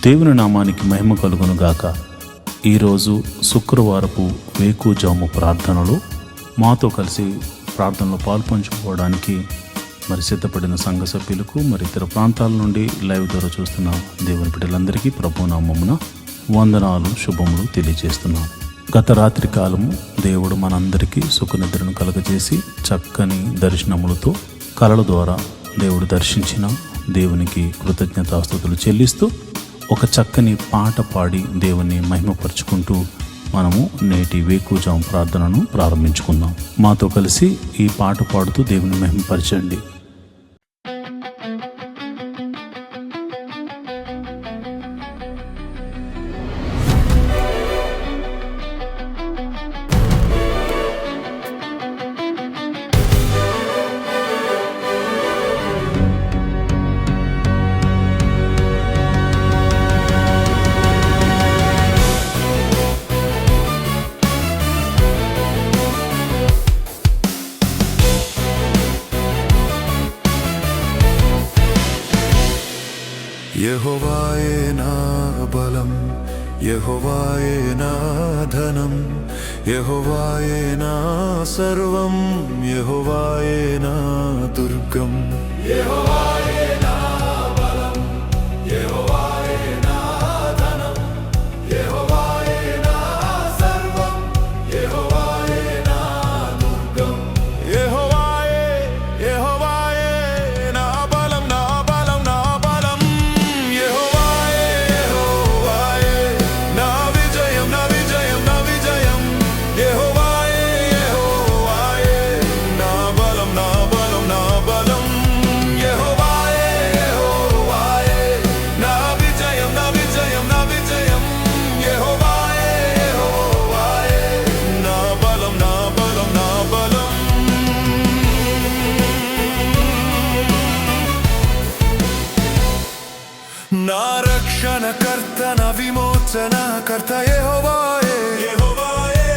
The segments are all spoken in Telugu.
దేవుని నామానికి మహిమ కలుగును గాక. ఈరోజు శుక్రవారపు వేకుజాము ప్రార్థనలో మాతో కలిసి ప్రార్థనలో పాల్పంచుకోవడానికి సిద్ధపడిన సంఘ సభ్యులకు ఇతర ప్రాంతాల నుండి లైవ్ ద్వారా చూస్తున్న దేవుని బిడ్డలందరికీ ప్రభు నామమున వందనాలు, శుభములు తెలియజేస్తున్నాను. గత రాత్రి కాలము దేవుడు మనందరికీ సుఖనిద్రను కలగజేసి చక్కని దర్శనములతో కలల ద్వారా దేవుడు దర్శించిన దేవునికి కృతజ్ఞతాస్తుతులు చెల్లిస్తూ ఒక చక్కని పాట పాడి దేవుని మహిమపరుచుకుంటూ మనము నేటి వేకుజాము ప్రార్థనను ప్రారంభించుకుందాం. మాతో కలిసి ఈ పాట పాడుతూ దేవుని మహిమపరచండి. యెహోవాయే నా బలం, యెహోవాయే నా ధనం, యెహోవాయే నా సర్వం, యెహోవాయే నా దుర్గం. యెహోవాయే నా బలం, యెహోవాయే నా ధనం, యెహోవాయే నా సర్వం, యెహోవాయే నా దుర్గం. యెహోవాయే యెహోవాయే నా బలం, నా బలం, నా బలం. యెహోవాయే యెహోవాయే నా విజయం, నా విజయం, నా విజయం. యెహోవాయే యెహోవాయే నా బలం, నా బలం, నా బలం. యెహోవాయే యెహోవాయే నా విజయం, నా విజయం, నా విజయం. యెహోవాయే యెహోవాయే నా బలం, నా బలం, నా బలం. నా రక్షణకర్త, నా విమోచనకర్త యెహోవాయే, యెహోవాయే.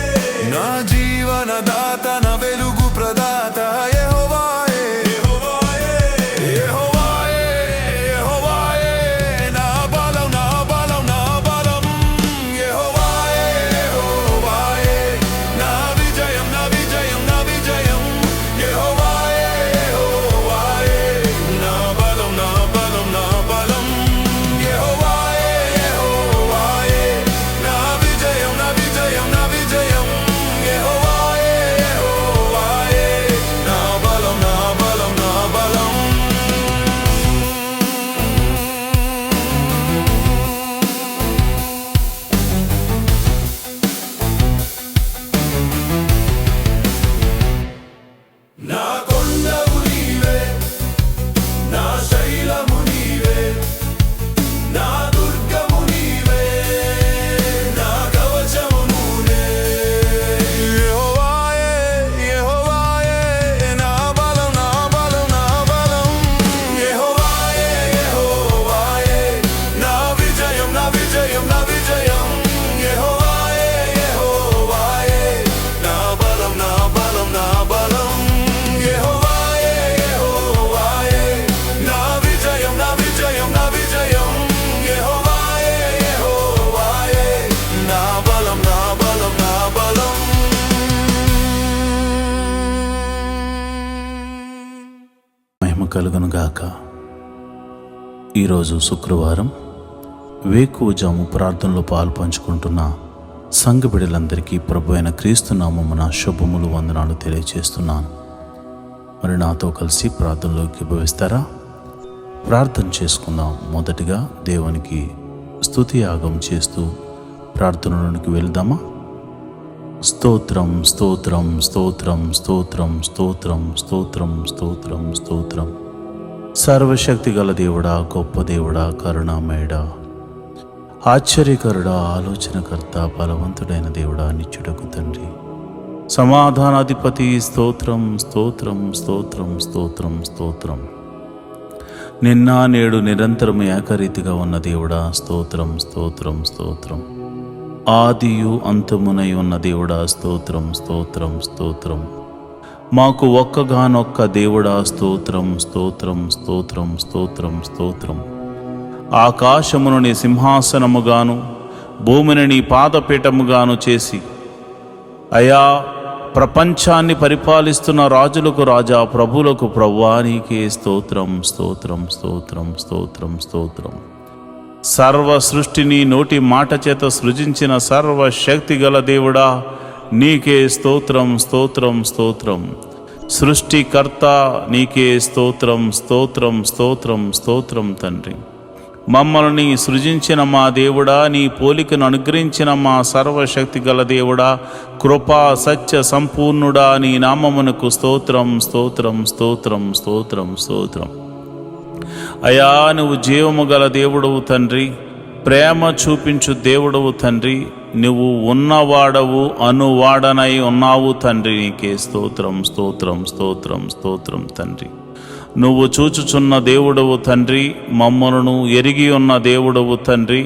నా జీవనదాత, నా వెలుగు ప్రదాత యెహోవాయే, యెహోవాయే. యెహోవాయే యెహోవాయే నా బలం, నా బలం, నా బలం. యెహోవాయే యెహోవాయే నా విజయం, నా విజయం, నా విజయం. యెహోవాయే యెహోవాయే నా బలం, నా బలం, నా బలం. యెహోవాయే యెహోవాయే నా విజయం, నా విజయం, నా విజయం. యెహోవాయే యెహోవాయే నా బలం, నా బలం, నా బలం. నా కొండవు నీవే, నా శైలము నీవే, నా దుర్గము నీవే, నా కవచము నువ్వే. యెహోవాయే యెహోవాయే నా బలం, నా బలం, నా బలం. యెహోవాయే యెహోవాయే నా విజయం, నా విజయం, నా విజయం. యెహోవాయే యెహోవాయే నా బలం, నా బలం, నా బలం. యెహోవాయే యెహోవాయే నా విజయం, నా విజయం, నా విజయం. యెహోవాయే యెహోవాయే నా బలం, నా బలం, నా బలం. మహిమ కలుగును గాక. ఈరోజు శుక్రవారం వేకువజాము ప్రార్థనలో పాల్పంచుకుంటున్న సంఘ బిడ్డలందరికీ ప్రభు అయిన క్రీస్తు నామమున శుభములు, వందనాలు తెలియజేస్తున్నాను. నాతో కలిసి ప్రార్థనలోకి భవిస్తారా? ప్రార్థన చేసుకుందాం. మొదటిగా దేవునికి స్తుతి యాగం చేస్తూ ప్రార్థనలోనికి వెళ్దామా? స్తోత్రం స్తోత్రం స్తోత్రం స్తోత్రం స్తోత్రం స్తోత్రం స్తోత్రం స్తోత్రం. సర్వశక్తి గల దేవుడా, గొప్ప దేవుడా, కరుణామయుడా, ఆశ్చర్యకరుడా, ఆలోచనకర్త, బలవంతుడైన దేవుడా, నిత్యుడకు తండ్రి, సమాధానాధిపతి, స్తోత్రం స్తోత్రం స్తోత్రం స్తోత్రం స్తోత్రం. నిన్న నేడు నిరంతరం ఏకరీతిగా ఉన్న దేవుడా, స్తోత్రం స్తోత్రం స్తోత్రం. ఆదియు అంతమునై ఉన్న దేవుడా, స్తోత్రం స్తోత్రం స్తోత్రం. మాకు ఒక్కగానొక్క దేవుడా, స్తోత్రం స్తోత్రం స్తోత్రం స్తోత్రం స్తోత్రం. ఆకాశమును నీ సింహాసనముగాను భూమిని నీ పాదపీఠముగాను చేసి అయా ప్రపంచాన్ని పరిపాలిస్తున్న రాజులకు రాజా, ప్రభువులకు ప్రభువా, నీకే స్తోత్రం స్తోత్రం స్తోత్రం స్తోత్రం స్తోత్రం. సర్వ సృష్టిని నోటి మాట చేత సృజించిన సర్వశక్తి గల దేవుడా, నీకే స్తోత్రం స్తోత్రం స్తోత్రం. సృష్టికర్త నీకే స్తోత్రం స్తోత్రం స్తోత్రం స్తోత్రం తండ్రి. మమ్మల్ని సృజించిన మా దేవుడా, నీ పోలికను అనుగ్రహించిన మా సర్వశక్తి గల దేవుడా, కృపా సత్య సంపూర్ణుడా, నీ నామమునకు స్తోత్రం స్తోత్రం స్తోత్రం స్తోత్రం స్తోత్రం. అయా నువ్వు జీవము గల దేవుడవు తండ్రి, ప్రేమ చూపించు దేవుడవు తండ్రి, నువ్వు ఉన్నవాడవు అనువాడనై ఉన్నావు తండ్రి, నీకే స్తోత్రం స్తోత్రం స్తోత్రం స్తోత్రం తండ్రి. నువ్వు చూచుచున్న దేవుడవు తండ్రి, మమ్మలను ఎరిగి ఉన్న దేవుడవు తండ్రి,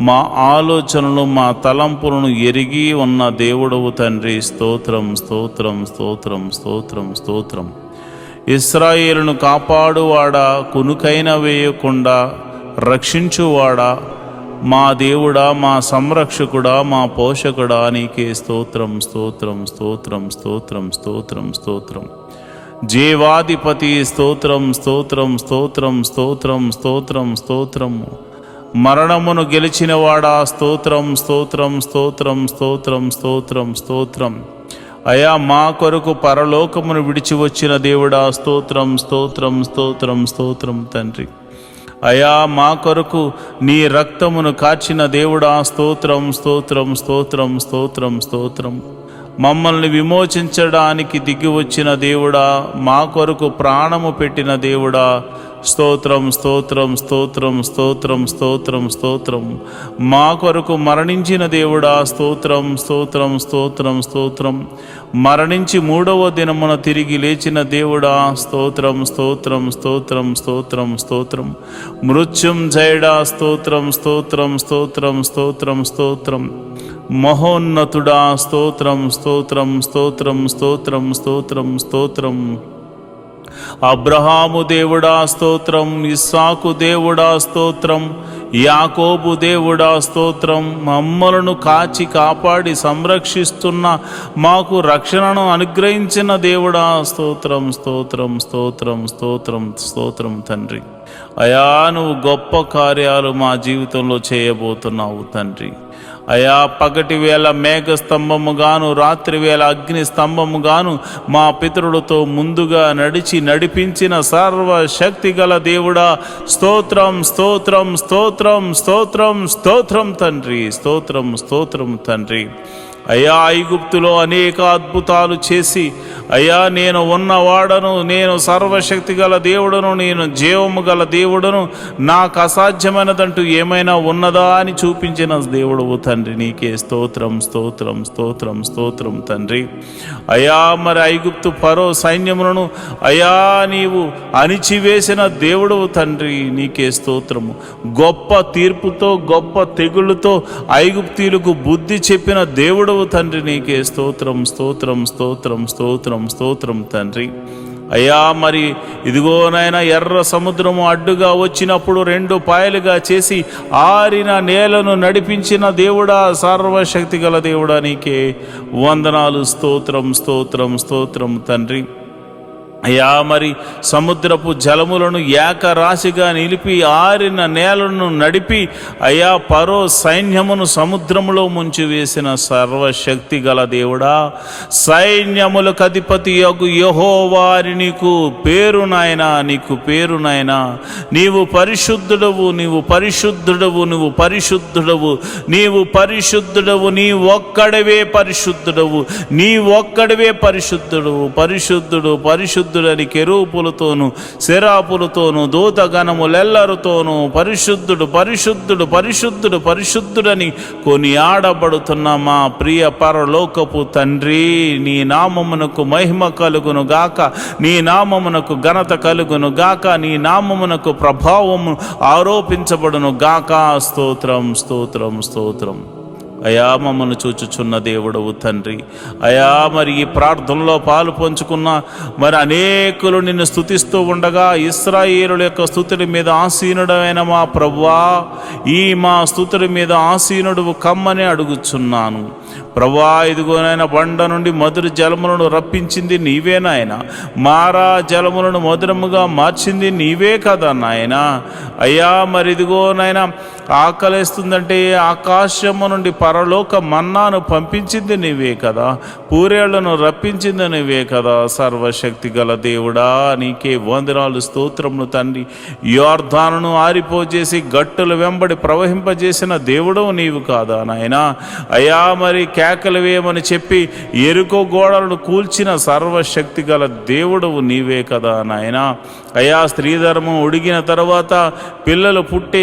మా ఆలోచనలు మా తలంపులను ఎరిగి ఉన్న దేవుడవు తండ్రి, స్తోత్రం స్తోత్రం స్తోత్రం స్తోత్రం స్తోత్రం. ఇశ్రాయేలును కాపాడువాడా, కునుకైన వేయకుండా రక్షించువాడా, మా దేవుడా, మా సంరక్షకుడా, మా పోషకుడా, నీకే స్తోత్రం స్తోత్రం స్తోత్రం స్తోత్రం స్తోత్రం స్తోత్రం. జీవాధిపతి స్తోత్రం స్తోత్రం స్తోత్రం స్తోత్రం స్తోత్రం స్తోత్రం. మరణమును గెలిచినవాడా, స్తోత్రం స్తోత్రం స్తోత్రం స్తోత్రం స్తోత్రం స్తోత్రం. అయా మా కొరకు పరలోకమును విడిచి వచ్చిన దేవుడా, స్తోత్రం స్తోత్రం స్తోత్రం స్తోత్రం తండ్రి. అయా మా కొరకు నీ రక్తమును కాచిన దేవుడా, స్తోత్రం స్తోత్రం స్తోత్రం స్తోత్రం స్తోత్రం. మమ్మల్ని విమోచించడానికి దిగి వచ్చిన దేవుడా, మా కొరకు ప్రాణము పెట్టిన దేవుడా, స్తోత్రం స్తోత్రం స్తోత్రం స్తోత్రం స్తోత్రం స్తోత్రం. మా కొరకు మరణించిన దేవుడా, స్తోత్రం స్తోత్రం స్తోత్రం స్తోత్రం. మరణించి మూడవ దినమున తిరిగి లేచిన దేవుడా, స్తోత్రం స్తోత్రం స్తోత్రం స్తోత్రం స్తోత్రం. మృత్యుంజయుడా, స్తోత్రం స్తోత్రం స్తోత్రం స్తోత్రం స్తోత్రం. మహోన్నతుడా, స్తోత్రం స్తోత్రం స్తోత్రం స్తోత్రం స్తోత్రం స్తోత్రం. అబ్రహాము దేవుడా, స్తోత్రం. ఇస్సాకు దేవుడా, స్తోత్రం. యాకోబు దేవుడా, స్తోత్రం. మమ్మలను కాచి కాపాడి సంరక్షిస్తున్న మాకు రక్షణను అనుగ్రహించిన దేవుడా, స్తోత్రం స్తోత్రం స్తోత్రం స్తోత్రం స్తోత్రం తండ్రి. అయా నువ్వు గొప్ప కార్యాలు మా జీవితంలో చేయబోతున్నావు తండ్రి. అయా పగటి వేళ మేఘ స్తంభముగాను, రాత్రి వేళ అగ్ని స్తంభముగాను మా పితరులతో ముందుగా నడిపించిన సర్వశక్తి గల దేవుడా, స్తోత్రం స్తోత్రం స్తోత్రం స్తోత్రం స్తోత్రం తండ్రి, స్తోత్రం స్తోత్రం తండ్రి. అయా ఐగుప్తులో అనేక అద్భుతాలు చేసి, అయ్యా నేను ఉన్నవాడను, నేను సర్వశక్తి గల దేవుడను, నేను జీవము గల దేవుడను, నాకు అసాధ్యమైనదంటూ ఏమైనా ఉన్నదా అని చూపించిన దేవుడవు తండ్రి, నీకే స్తోత్రం స్తోత్రం స్తోత్రం స్తోత్రం తండ్రి. అయా మరి ఐగుప్తు ఫరో సైన్యములను అయా నీవు అణిచివేసిన దేవుడవు తండ్రి, నీకే స్తోత్రము. గొప్ప తీర్పుతో గొప్ప తెగుళ్ళతో ఐగుప్తీయులకు బుద్ధి చెప్పిన దేవుడు తండ్రి, నీకే స్తోత్రం స్తోత్రం స్తోత్రం స్తోత్రం స్తోత్రం తండ్రి. అయ్యా మరి ఇదిగోనైనా ఎర్ర సముద్రము అడ్డుగా వచ్చినప్పుడు 2 పాయలుగా చేసి ఆరిన నేలను నడిపించిన దేవుడా, సర్వశక్తి గల దేవుడా, నీకే వందనాలు, స్తోత్రం స్తోత్రం స్తోత్రం తండ్రి. అయ్యా మరి సముద్రపు జలములను ఏకరాశిగా నిలిపి ఆరిన నేలను నడిపి అయ్యా ఫరో సైన్యమును సముద్రములో ముంచివేసిన సర్వశక్తి గల దేవుడా, సైన్యములకు అధిపతి యగు యెహోవాని నీకు పేరు నాయనా, నీకు పేరు నాయనా. నీవు పరిశుద్ధుడవు, నీవు పరిశుద్ధుడవు, నువ్వు పరిశుద్ధుడవు, నీవు పరిశుద్ధుడవు, నీ ఒక్కడవే పరిశుద్ధుడవు, నీ ఒక్కడవే పరిశుద్ధుడవు. పరిశుద్ధుడు పరిశుద్ధుడని కెరూపులతోను శరాపులతోను దూతగణములెల్లరితోనూ పరిశుద్ధుడు పరిశుద్ధుడు పరిశుద్ధుడు పరిశుద్ధుడని కొనియాడబడుతున్న మా ప్రియ పరలోకపు తండ్రి, నీ నామమునకు మహిమ కలుగును గాక, నీ నామమునకు ఘనత కలుగును గాక, నీ నామమునకు ప్రభావము ఆరోపించబడును గాక. స్తోత్రం స్తోత్రం స్తోత్రం. అయా మమ్మల్ని చూచుచున్న దేవుడవు తండ్రి. అయా మరి ఈ ప్రార్థనలో పాలు పంచుకున్న మరి అనేకులు నిన్ను స్తుతిస్తూ ఉండగా ఇశ్రాయేలుల యొక్క స్తుతుల మీద ఆసీనుడమైన మా ప్రభువా, ఈ మా స్తుతుల మీద ఆసీనుడు కమ్మని అడుగుచున్నాను ప్రభువా. ఇదిగోనైనా బండ నుండి మధుర జలములను రప్పించింది నీవే నాయన, మారా జలములను మధురముగా మార్చింది నీవే కదా నాయన. అయ్యా మరి ఇదిగోనైనా ఆకలిస్తుందంటే ఆకాశము నుండి పరలోక మన్నాను పంపించింది నీవే కదా, పూరేళ్లను రప్పించింది నీవే కదా. సర్వశక్తి గల దేవుడా, నీకే వందనాలు స్తోత్రములు తండ్రి. యోర్దానును ఆరిపోజేసి గట్టుల వెంబడి ప్రవహింపజేసిన దేవుడవు నీవు కాదా నాయన. అయ్యా మరి కేకలు వేయమని చెప్పి ఎరుకో గోడలను కూల్చిన సర్వశక్తి గల దేవుడవు నీవే కదా నాయన. అయ్యా స్త్రీధర్మం ఉడిగిన తర్వాత పిల్లలు పుట్టే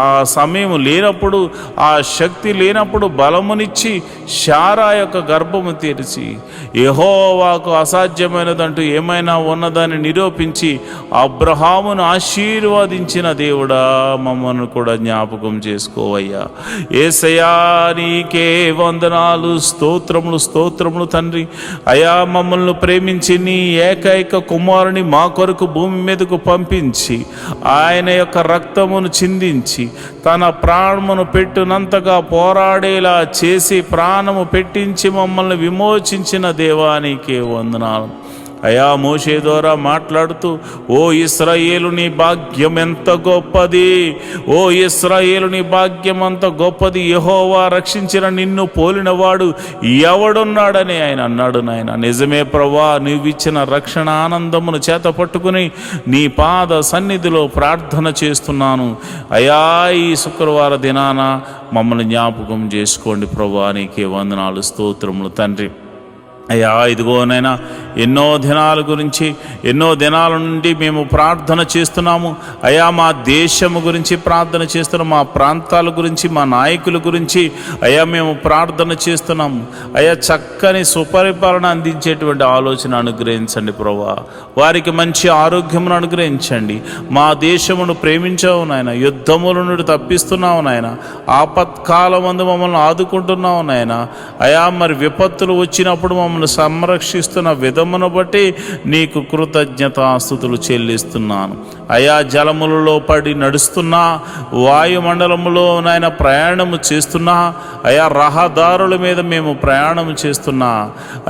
ఆ సమయం లేనప్పుడు, ఆ శక్తి లేనప్పుడు బలమునిచ్చి శారా యొక్క గర్భము తెరిచి యెహోవాకు అసాధ్యమైనదంటూ ఏమైనా ఉన్నదని నిరూపించి అబ్రహామును ఆశీర్వదించిన దేవుడా, మమ్మల్ని కూడా జ్ఞాపకం చేసుకోవయ్యా. యేసయ్యా నీకే వందనాలు, స్తోత్రములు స్తోత్రములు తండ్రి. అయా మమ్మల్ని ప్రేమించి నీ ఏకైక కుమారుని మా కొరకు భూమి మీదకు పంపించి ఆయన యొక్క రక్తమును చిందించి తన ప్రాణమును పెట్టునంతగా పోరాడేలా చేసి ప్రాణము పెట్టించి మమ్మల్ని విమోచించిన దేవానికే వందనాలు. అయా మోషే ద్వారా మాట్లాడుతూ, ఓ ఇశ్రాయేలు నీ భాగ్యం ఎంత గొప్పది, ఓ ఇశ్రాయేలు నీ భాగ్యం అంత గొప్పది, యెహోవా రక్షించిన నిన్ను పోలినవాడు ఎవడున్నాడని ఆయన అన్నాడు నాయన. నిజమే ప్రభువా, నీవిచ్చిన రక్షణ ఆనందమును చేత పట్టుకుని నీ పాద సన్నిధిలో ప్రార్థన చేస్తున్నాను. అయా ఈ శుక్రవార దినాన మమ్మల్ని జ్ఞాపకం చేసుకోండి ప్రభువా, నీకే వందనాలు స్తోత్రములు తండ్రి. అయ్యా ఇదిగోనైనా ఎన్నో దినాల గురించి, ఎన్నో దినాల నుండి మేము ప్రార్థన చేస్తున్నాము. అయ్యా మా దేశము గురించి ప్రార్థన చేస్తున్నాము, మా ప్రాంతాల గురించి, మా నాయకుల గురించి అయ్యా మేము ప్రార్థన చేస్తున్నాము. అయ్యా చక్కని సుపరిపాలన అందించేటువంటి ఆలోచన అనుగ్రహించండి ప్రభువా, వారికి మంచి ఆరోగ్యమును అనుగ్రహించండి. మా దేశమును ప్రేమించావు నాయన, యుద్ధముల నుండి తప్పిస్తున్నావు నాయన, ఆపత్కాలమందు మమ్మల్ని ఆదుకుంటున్నావు నాయన. అయ్యా మరి విపత్తులు వచ్చినప్పుడు మమ్మల్ని సంరక్షిస్తున్న విధమును బట్టి నీకు కృతజ్ఞతాస్తుతులు చెల్లిస్తున్నాను. అయా జలములలో పడి నడుస్తున్నా, వాయుమండలములో నాయన ప్రయాణము చేస్తున్నా, అయా రహదారుల మీద మేము ప్రయాణం చేస్తున్నా,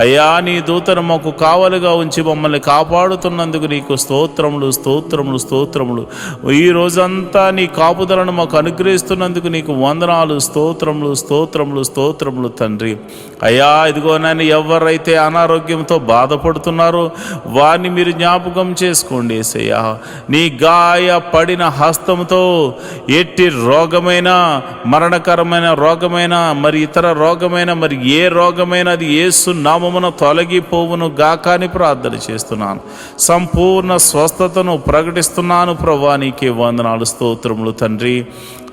అయా నీ దూతను మాకు కావలిగా ఉంచి మమ్మల్ని కాపాడుతున్నందుకు నీకు స్తోత్రములు స్తోత్రములు స్తోత్రములు. ఈ రోజంతా నీ కాపుదలను మాకు అనుగ్రహిస్తున్నందుకు నీకు వందనాలు, స్తోత్రములు స్తోత్రములు స్తోత్రములు తండ్రి. అయా ఇదిగో నాయన ఎవరైతే అనారోగ్యంతో బాధపడుతున్నారో వారిని మీరు జ్ఞాపకం చేసుకోండి యేసయ్యా. నీ గాయపడిన హస్తంతో ఎట్టి రోగమైన, మరణకరమైన రోగమైన, మరి ఇతర రోగమైన, మరి ఏ రోగమైన అది యేసు నామమున తొలగిపోవును గాక అని ప్రార్థన చేస్తున్నాను. సంపూర్ణ స్వస్థతను ప్రకటిస్తున్నాను ప్రభువా, నీకే వందనాలు స్తోత్రములు తండ్రి.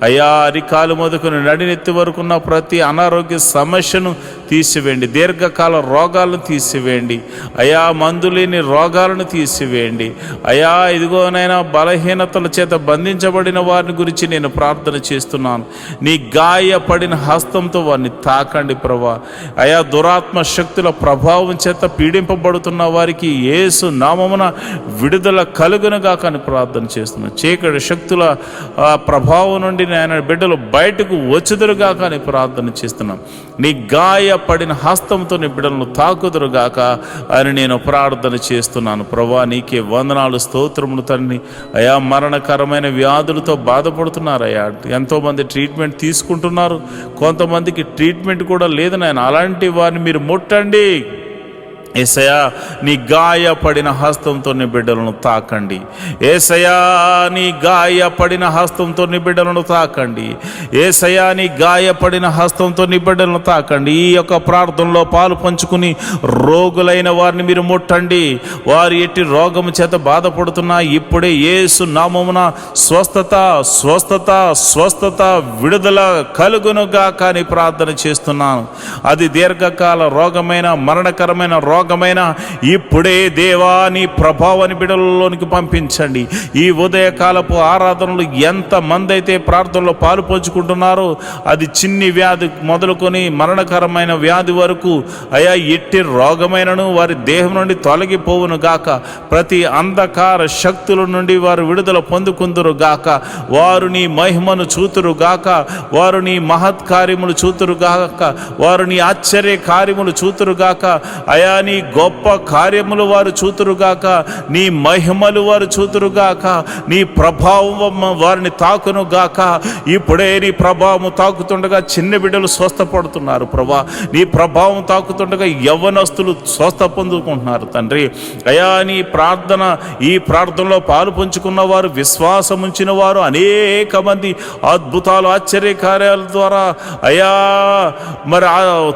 అయా అరికాలు మొదలుకొని నడినెత్తి వరకున్న ప్రతి అనారోగ్య సమస్యను తీసివేయండి, దీర్ఘకాల రోగాలను తీసివేయండి, అయా మందులేని రోగాలను తీసివేయండి. అయా ఇదిగోనైనా బలహీనతల చేత బంధించబడిన వారిని గురించి నేను ప్రార్థన చేస్తున్నాను. నీ గాయపడిన హస్తంతో వారిని తాకండి ప్రభువా. అయా దురాత్మ శక్తుల ప్రభావం చేత పీడింపబడుతున్న వారికి యేసు నామమున విడుదల కలుగునుగా కానీ ప్రార్థన చేస్తున్నాను. చీకటి శక్తుల ప్రభావం నుండి ఆయన బిడ్డలు బయటకు వచ్చుదురుగా కానీ ప్రార్థన చేస్తున్నాం. నీ గాయపడిన హస్తంతో నీ బిడ్డలను తాకుదురుగాక అని నేను ప్రార్థన చేస్తున్నాను ప్రభువా, నీకే వందనాలు స్తోత్రములు తండ్రి. అయా మరణకరమైన వ్యాధులతో బాధపడుతున్నారు అయ్యా, ఎంతోమంది ట్రీట్మెంట్ తీసుకుంటున్నారు, కొంతమందికి ట్రీట్మెంట్ కూడా లేదు నాయన. అలాంటి వారిని మీరు ముట్టండి యేసయ్యా. నీ గాయపడిన హస్తంతో నీ బిడ్డలను తాకండి యేసయ్యా, నీ గాయపడిన హస్తంతో నీ బిడ్డలను తాకండి యేసయ్యా, నీ గాయపడిన హస్తంతో నీ బిడ్డలను తాకండి. ఈ యొక్క ప్రార్థనలో పాలు పంచుకుని రోగులైన వారిని మీరు ముట్టండి. వారు ఎట్టి రోగము చేత బాధపడుతున్నా ఇప్పుడే యేసు నామమున స్వస్థత స్వస్థత స్వస్థత విడుదల కలుగునుగా కానీ ప్రార్థన చేస్తున్నాను. అది దీర్ఘకాల రోగమైన, మరణకరమైన రోగం రోగమైన ఇప్పుడే దేవా నీ ప్రభావాన్ని బిడ్డలలోనికి పంపించండి. ఈ ఉదయకాలపు ఆరాధనలు ఎంతమంది అయితే ప్రార్థనలో పాలు పంచుకుంటున్నారో, అది చిన్ని వ్యాధి మొదలుకొని మరణకరమైన వ్యాధి వరకు అయా ఎట్టి రోగమైనను వారి దేహం నుండి తొలగిపోవును గాక. ప్రతి అంధకార శక్తుల నుండి వారు విడుదల పొందుకుందురు గాక. వారు నీ మహిమను చూతురు గాక. వారు నీ మహత్కార్యములు చూతురు గాక. వారు నీ ఆశ్చర్య కార్యములు చూతురు గాక. అయా నీ గొప్ప కార్యములు వారు చూతురు గాక. నీ మహిమలు వారు చూతురు గాక. నీ ప్రభావం వారిని తాకును గాక. ఇప్పుడే నీ ప్రభావం తాకుతుండగా చిన్న బిడ్డలు స్వస్థపడుతున్నారు ప్రభా. నీ ప్రభావం తాకుతుండగా యవ్వనస్తులు స్వస్థ పొందుకుంటున్నారు తండ్రి. అయా నీ ప్రార్థన, ఈ ప్రార్థనలో పాలు పంచుకున్న వారు, విశ్వాసం ఉంచిన వారు అనేక మంది అద్భుతాలు ఆశ్చర్య కార్యాల ద్వారా అయా మరి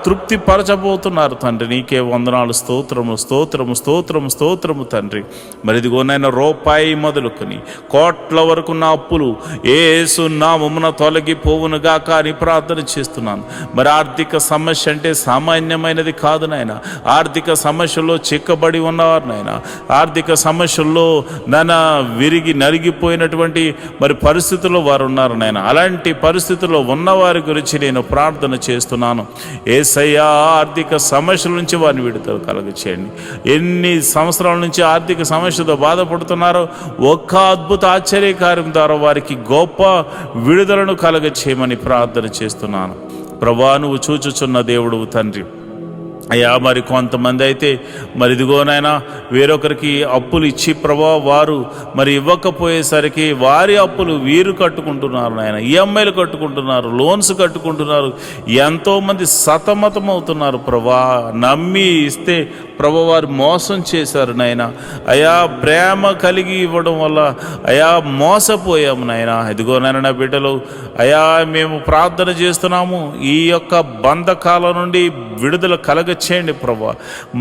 తృప్తి పరచబోతున్నారు తండ్రి. నీకే వందనాలు, స్తోత్రము స్తోత్రము స్తోత్రము స్తోత్రము తండ్రి. మరి ఇదిగోనైనా రూపాయి మొదలుకొని కోట్ల వరకు నా అప్పులు యేసు నామమున తొలగిపోవునుగాక అని ప్రార్థన చేస్తున్నాను. మరి ఆర్థిక సమస్య అంటే సామాన్యమైనది కాదు నాయన. ఆర్థిక సమస్యలో చిక్కబడి ఉన్నవారు నాయన, ఆర్థిక సమస్యల్లో విరిగి నలిగిపోయినటువంటి మరి పరిస్థితుల్లో వారు ఉన్నారు నాయన. అలాంటి పరిస్థితుల్లో ఉన్నవారి గురించి నేను ప్రార్థన చేస్తున్నాను. యేసయ్యా ఆర్థిక సమస్యల నుంచి వారిని విడుదల కలగచేయండి. ఎన్ని సంవత్సరాల నుంచి ఆర్థిక సమస్యతో బాధపడుతున్నారో ఒక్క అద్భుత ఆశ్చర్యకార్యం ద్వారా వారికి గొప్ప విడుదలను కలగచేయమని ప్రార్థన చేస్తున్నాను. ప్రభువా నువ్వు చూచుచున్న దేవుడు తండ్రి. అయ్యా మరి కొంతమంది అయితే మరి ఇదిగోనైనా వేరొకరికి అప్పులు ఇచ్చి ప్రభా వారు మరి ఇవ్వకపోయేసరికి వారి అప్పులు వీరు కట్టుకుంటున్నారు నాయన. ఈఎంఐలు కట్టుకుంటున్నారు, లోన్స్ కట్టుకుంటున్నారు. ఎంతోమంది సతమతం అవుతున్నారు ప్రభా. నమ్మి ఇస్తే ప్రభా వారు మోసం చేశారు నాయన. అయా ప్రేమ కలిగి ఇవ్వడం వల్ల అయా మోసపోయాము నాయన. ఇదిగోనైనా నా బిడ్డలు అయా మేము ప్రార్థన చేస్తున్నాము. ఈ యొక్క బంధకాల నుండి విడుదల కలగచేయండి ప్రభా.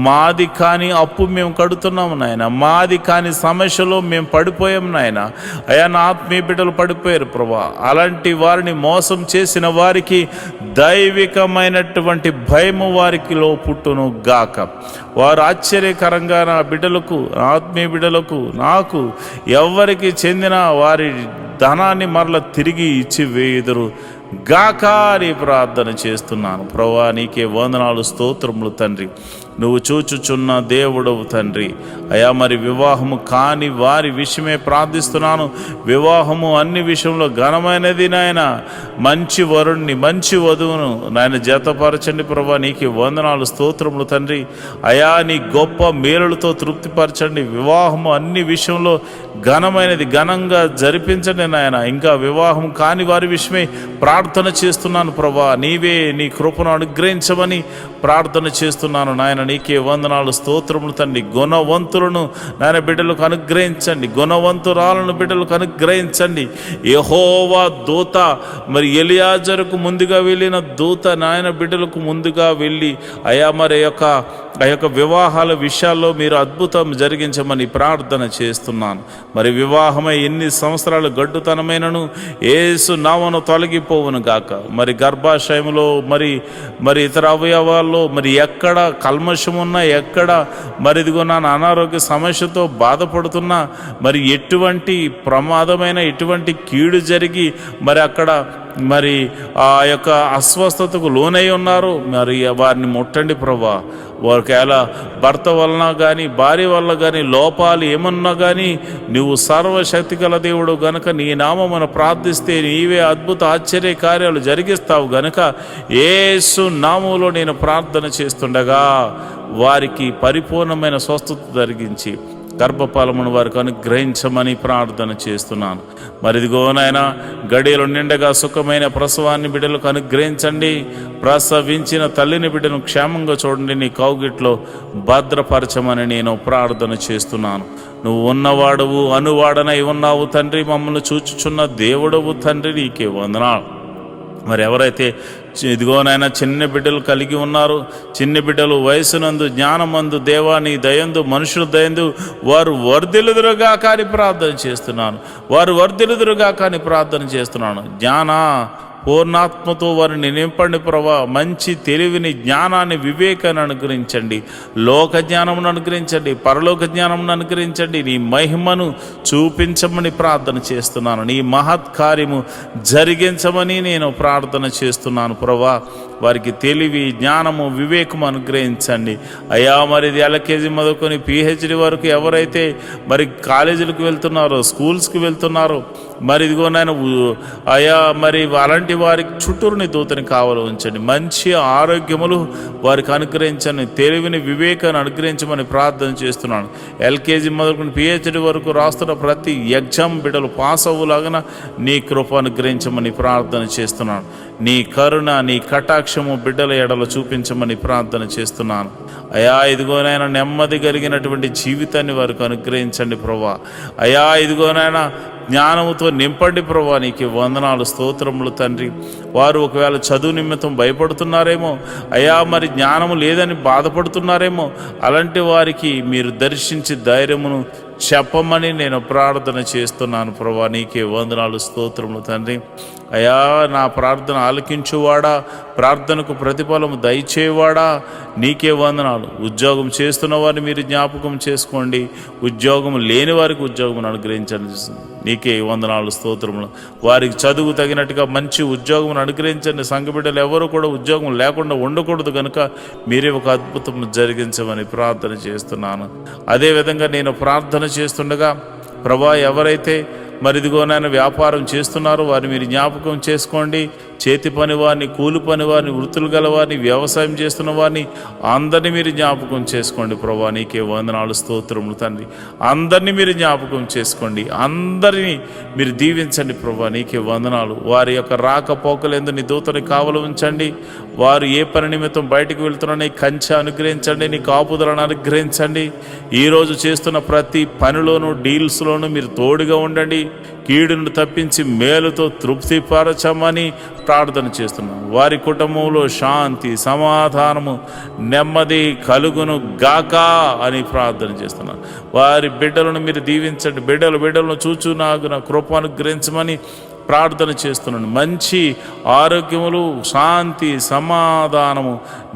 మాది కాని అప్పు మేము కడుతున్నాము నాయన. మాది కాని సమస్యలో మేము పడిపోయాము నాయన. అయా నా ఆత్మీయ బిడ్డలు పడిపోయారు ప్రభా. అలాంటి వారిని మోసం చేసిన వారికి దైవికమైనటువంటి భయము వారికిలో పుట్టును గాక. వారు ఆశ్చర్యకరంగా నా బిడ్డలకు, ఆత్మీయ బిడ్డలకు, నాకు ఎవరికి చెందిన వారి ధనాన్ని మరల తిరిగి ఇచ్చి వేయుదురు గాక అని ప్రార్థన చేస్తున్నాను. ప్రభువా నీకే వందనాలు, స్తోత్రములు తండ్రి. నువ్వు చూచుచున్న దేవుడవు తండ్రి. అయా మరి వివాహము కాని వారి విషయమే ప్రార్థిస్తున్నాను. వివాహము అన్ని విషయంలో ఘనమైనది నాయన. మంచి వరుణ్ణి, మంచి వధువును నాయన జతపరచండి ప్రభువా. నీకే వందనాలు, స్తోత్రములు తండ్రి. అయా నీ గొప్ప మేలులతో తృప్తిపరచండి. వివాహము అన్ని విషయంలో ఘనమైనది, ఘనంగా జరిపించండి నాయన. ఇంకా వివాహం కాని వారి విషయమే ప్రార్థన చేస్తున్నాను ప్రభా. నీవే నీ కృపను అనుగ్రహించమని ప్రార్థన చేస్తున్నాను నాయన. నీకే వందనాలు, స్తోత్రములు తండ్రి. గుణవంతులను నాయన బిడ్డలకు అనుగ్రహించండి. గుణవంతురాలను బిడ్డలకు అనుగ్రహించండి. యెహోవా దూత మరి ఎలియాజరుకు ముందుగా వెళ్ళిన దూత నాయన బిడ్డలకు ముందుగా వెళ్ళి అయా మరి ఆ యొక్క వివాహాల విషయాల్లో మీరు అద్భుతం జరిగించమని ప్రార్థన చేస్తున్నాను. మరి వివాహమై ఎన్ని సంవత్సరాలు గడ్డుతనమైనను యేసు నామమున తొలగిపోవును గాక. మరి గర్భాశయంలో మరి ఇతర అవయవాల్లో మరి ఎక్కడ కల్మషం ఉన్నా, ఎక్కడ మరి ఇదిగో నా అనారోగ్య సమస్యతో బాధపడుతున్నా, మరి ఎటువంటి ప్రమాదమైన ఎటువంటి కీడు జరిగి మరి అక్కడ మరి ఆ యొక్క అస్వస్థతకు లోనై ఉన్నారు, మరి వారిని ముట్టండి ప్రభా. ఒకవేళ భర్త వలన కానీ భార్య వల్ల కానీ లోపాలు ఏమన్నా కానీ నువ్వు సర్వశక్తి గల దేవుడు గనుక నీ నామమున ప్రార్థిస్తే నీవే అద్భుత ఆశ్చర్య కార్యాలు జరిగిస్తావు గనుక యేసు నామములో నేను ప్రార్థన చేస్తుండగా వారికి పరిపూర్ణమైన స్వస్థత జరిగించి గర్భఫలమును వారికి అనుగ్రహించమని ప్రార్థన చేస్తున్నాను. మరి ఇదిగోనైనా గడియలు నిండగా సుఖమైన ప్రసవాన్ని బిడ్డలకు అనుగ్రహించండి. ప్రసవించిన తల్లిని బిడ్డను క్షేమంగా చూడండి. నీ కౌగిట్లో భద్రపరచమని నేను ప్రార్థన చేస్తున్నాను. నువ్వు ఉన్నవాడవు, అనువాడనై ఉన్నావు తండ్రి. మమ్మల్ని చూచుచున్న దేవుడవు తండ్రి. నీకే వందనాలు. మరి ఎవరైతే ఇదిగోనైనా చిన్న బిడ్డలు కలిగి ఉన్నారు, చిన్న బిడ్డలు వయసునందు, జ్ఞానమందు, దేవాని దయందు, మనుషుల దయందు వారు వర్ధిల్లుదురుగా కానీ ప్రార్థన చేస్తున్నాను. వారు వర్ధిల్లుదురుగా కానీ ప్రార్థన చేస్తున్నాను. జ్ఞాన పూర్ణాత్మతో వారిని నింపండి ప్రభా. మంచి తెలివిని, జ్ఞానాన్ని, వివేకాన్ని అనుగ్రహించండి. లోక జ్ఞానమును అనుగ్రహించండి, పరలోక జ్ఞానమును అనుగ్రహించండి. నీ మహిమను చూపించమని ప్రార్థన చేస్తున్నాను. నీ మహత్కార్యము జరిగించమని నేను ప్రార్థన చేస్తున్నాను ప్రభా. వారికి తెలివి, జ్ఞానము, వివేకము అనుగ్రహించండి అయ్యా. మరి ఇది ఎల్కేజీ మొదలుకొని పిహెచ్డి వరకు ఎవరైతే మరి కాలేజీలకు వెళ్తున్నారో, స్కూల్స్కి వెళ్తున్నారో, మరి ఇదిగో నాయన అయ్యా, మరి అలాంటి వారికి చుట్టూరుని దూతని కావాలి ఉంచండి. మంచి ఆరోగ్యములు వారికి అనుగ్రహించండి. తెలివిని, వివేకాన్ని అనుగ్రహించమని ప్రార్థన చేస్తున్నాను. ఎల్కేజీ మొదలుకొని పిహెచ్డి వరకు రాస్తున్న ప్రతి ఎగ్జామ్ బిడ్డలు పాస్ అవ్వలాగా నీ కృప అనుగ్రహించమని ప్రార్థన చేస్తున్నాను. నీ కరుణ, నీ కటాక్షము బిడ్డల ఎడల చూపించమని ప్రార్థన చేస్తున్నాను అయా. ఇదిగోనైనా నెమ్మది కలిగినటువంటి జీవితాన్ని వారికి అనుగ్రహించండి ప్రభా. అయా ఇదిగోనైనా జ్ఞానముతో నింపండి ప్రభా. నీకు వందనాలు, స్తోత్రములు తండ్రి. వారు ఒకవేళ చదువు నిమిత్తం భయపడుతున్నారేమో అయా, మరి జ్ఞానము లేదని బాధపడుతున్నారేమో, అలాంటి వారికి మీరు దర్శించి ధైర్యమును చెప్పమని నేను ప్రార్థన చేస్తున్నాను ప్రభా. నీకే వందనాలు, స్తోత్రములు తండ్రి. అయా నా ప్రార్థన ఆలకించువాడా, ప్రార్థనకు ప్రతిఫలము దయచేవాడా, నీకే వందనాలు. ఉద్యోగం చేస్తున్న వారిని మీరు జ్ఞాపకం చేసుకోండి. ఉద్యోగం లేని వారికి ఉద్యోగం అనుగ్రహించండి. నీకే వందనాలు, స్తోత్రములు. వారికి చదువు తగినట్టుగా మంచి ఉద్యోగం అనుగ్రహించండి. సంఘ బిడ్డలు ఎవరు కూడా ఉద్యోగం లేకుండా ఉండకూడదు కనుక మీరే ఒక అద్భుతం జరిగించమని ప్రార్థన చేస్తున్నాను. అదేవిధంగా నేను ప్రార్థన చేస్తుండగా ప్రభా, ఎవరైతే మరిదిగోనైనా వ్యాపారం చేస్తున్నారో వారిని మీరు జ్ఞాపకం చేసుకోండి. చేతి పని వారిని, కూలి పని వారిని, వృత్తులు గల వారిని, వ్యవసాయం చేస్తున్న వారిని అందరినీ మీరు జ్ఞాపకం చేసుకోండి ప్రభా. నీకే వందనాలు, స్తోత్రములు తండ్రి. అందరినీ మీరు జ్ఞాపకం చేసుకోండి, అందరినీ మీరు దీవించండి ప్రభా. నీకే వందనాలు. వారి యొక్క రాకపోకలందు నీ దూతని కావలి ఉంచండి. వారు ఏ పని నిమిత్తం బయటకు వెళ్తున్నా నీ కంచె అనుగ్రహించండి, నీ కాపుదలను అనుగ్రహించండి. ఈరోజు చేస్తున్న ప్రతి పనిలోనూ, డీల్స్లోనూ మీరు తోడుగా ఉండండి. కీడును తప్పించి మేలుతో తృప్తిపరచమని ప్రార్థన చేస్తున్నాను. వారి కుటుంబంలో శాంతి, సమాధానము, నెమ్మది కలుగును గాక అని ప్రార్థన చేస్తున్నాను. వారి బిడ్డలను మీరు దీవించండి. బిడ్డలను చూచు నాకు నా కృప అనుగ్రహించమని ప్రార్థన చేస్తున్నాను. మంచి ఆరోగ్యములు, శాంతి, సమాధానము,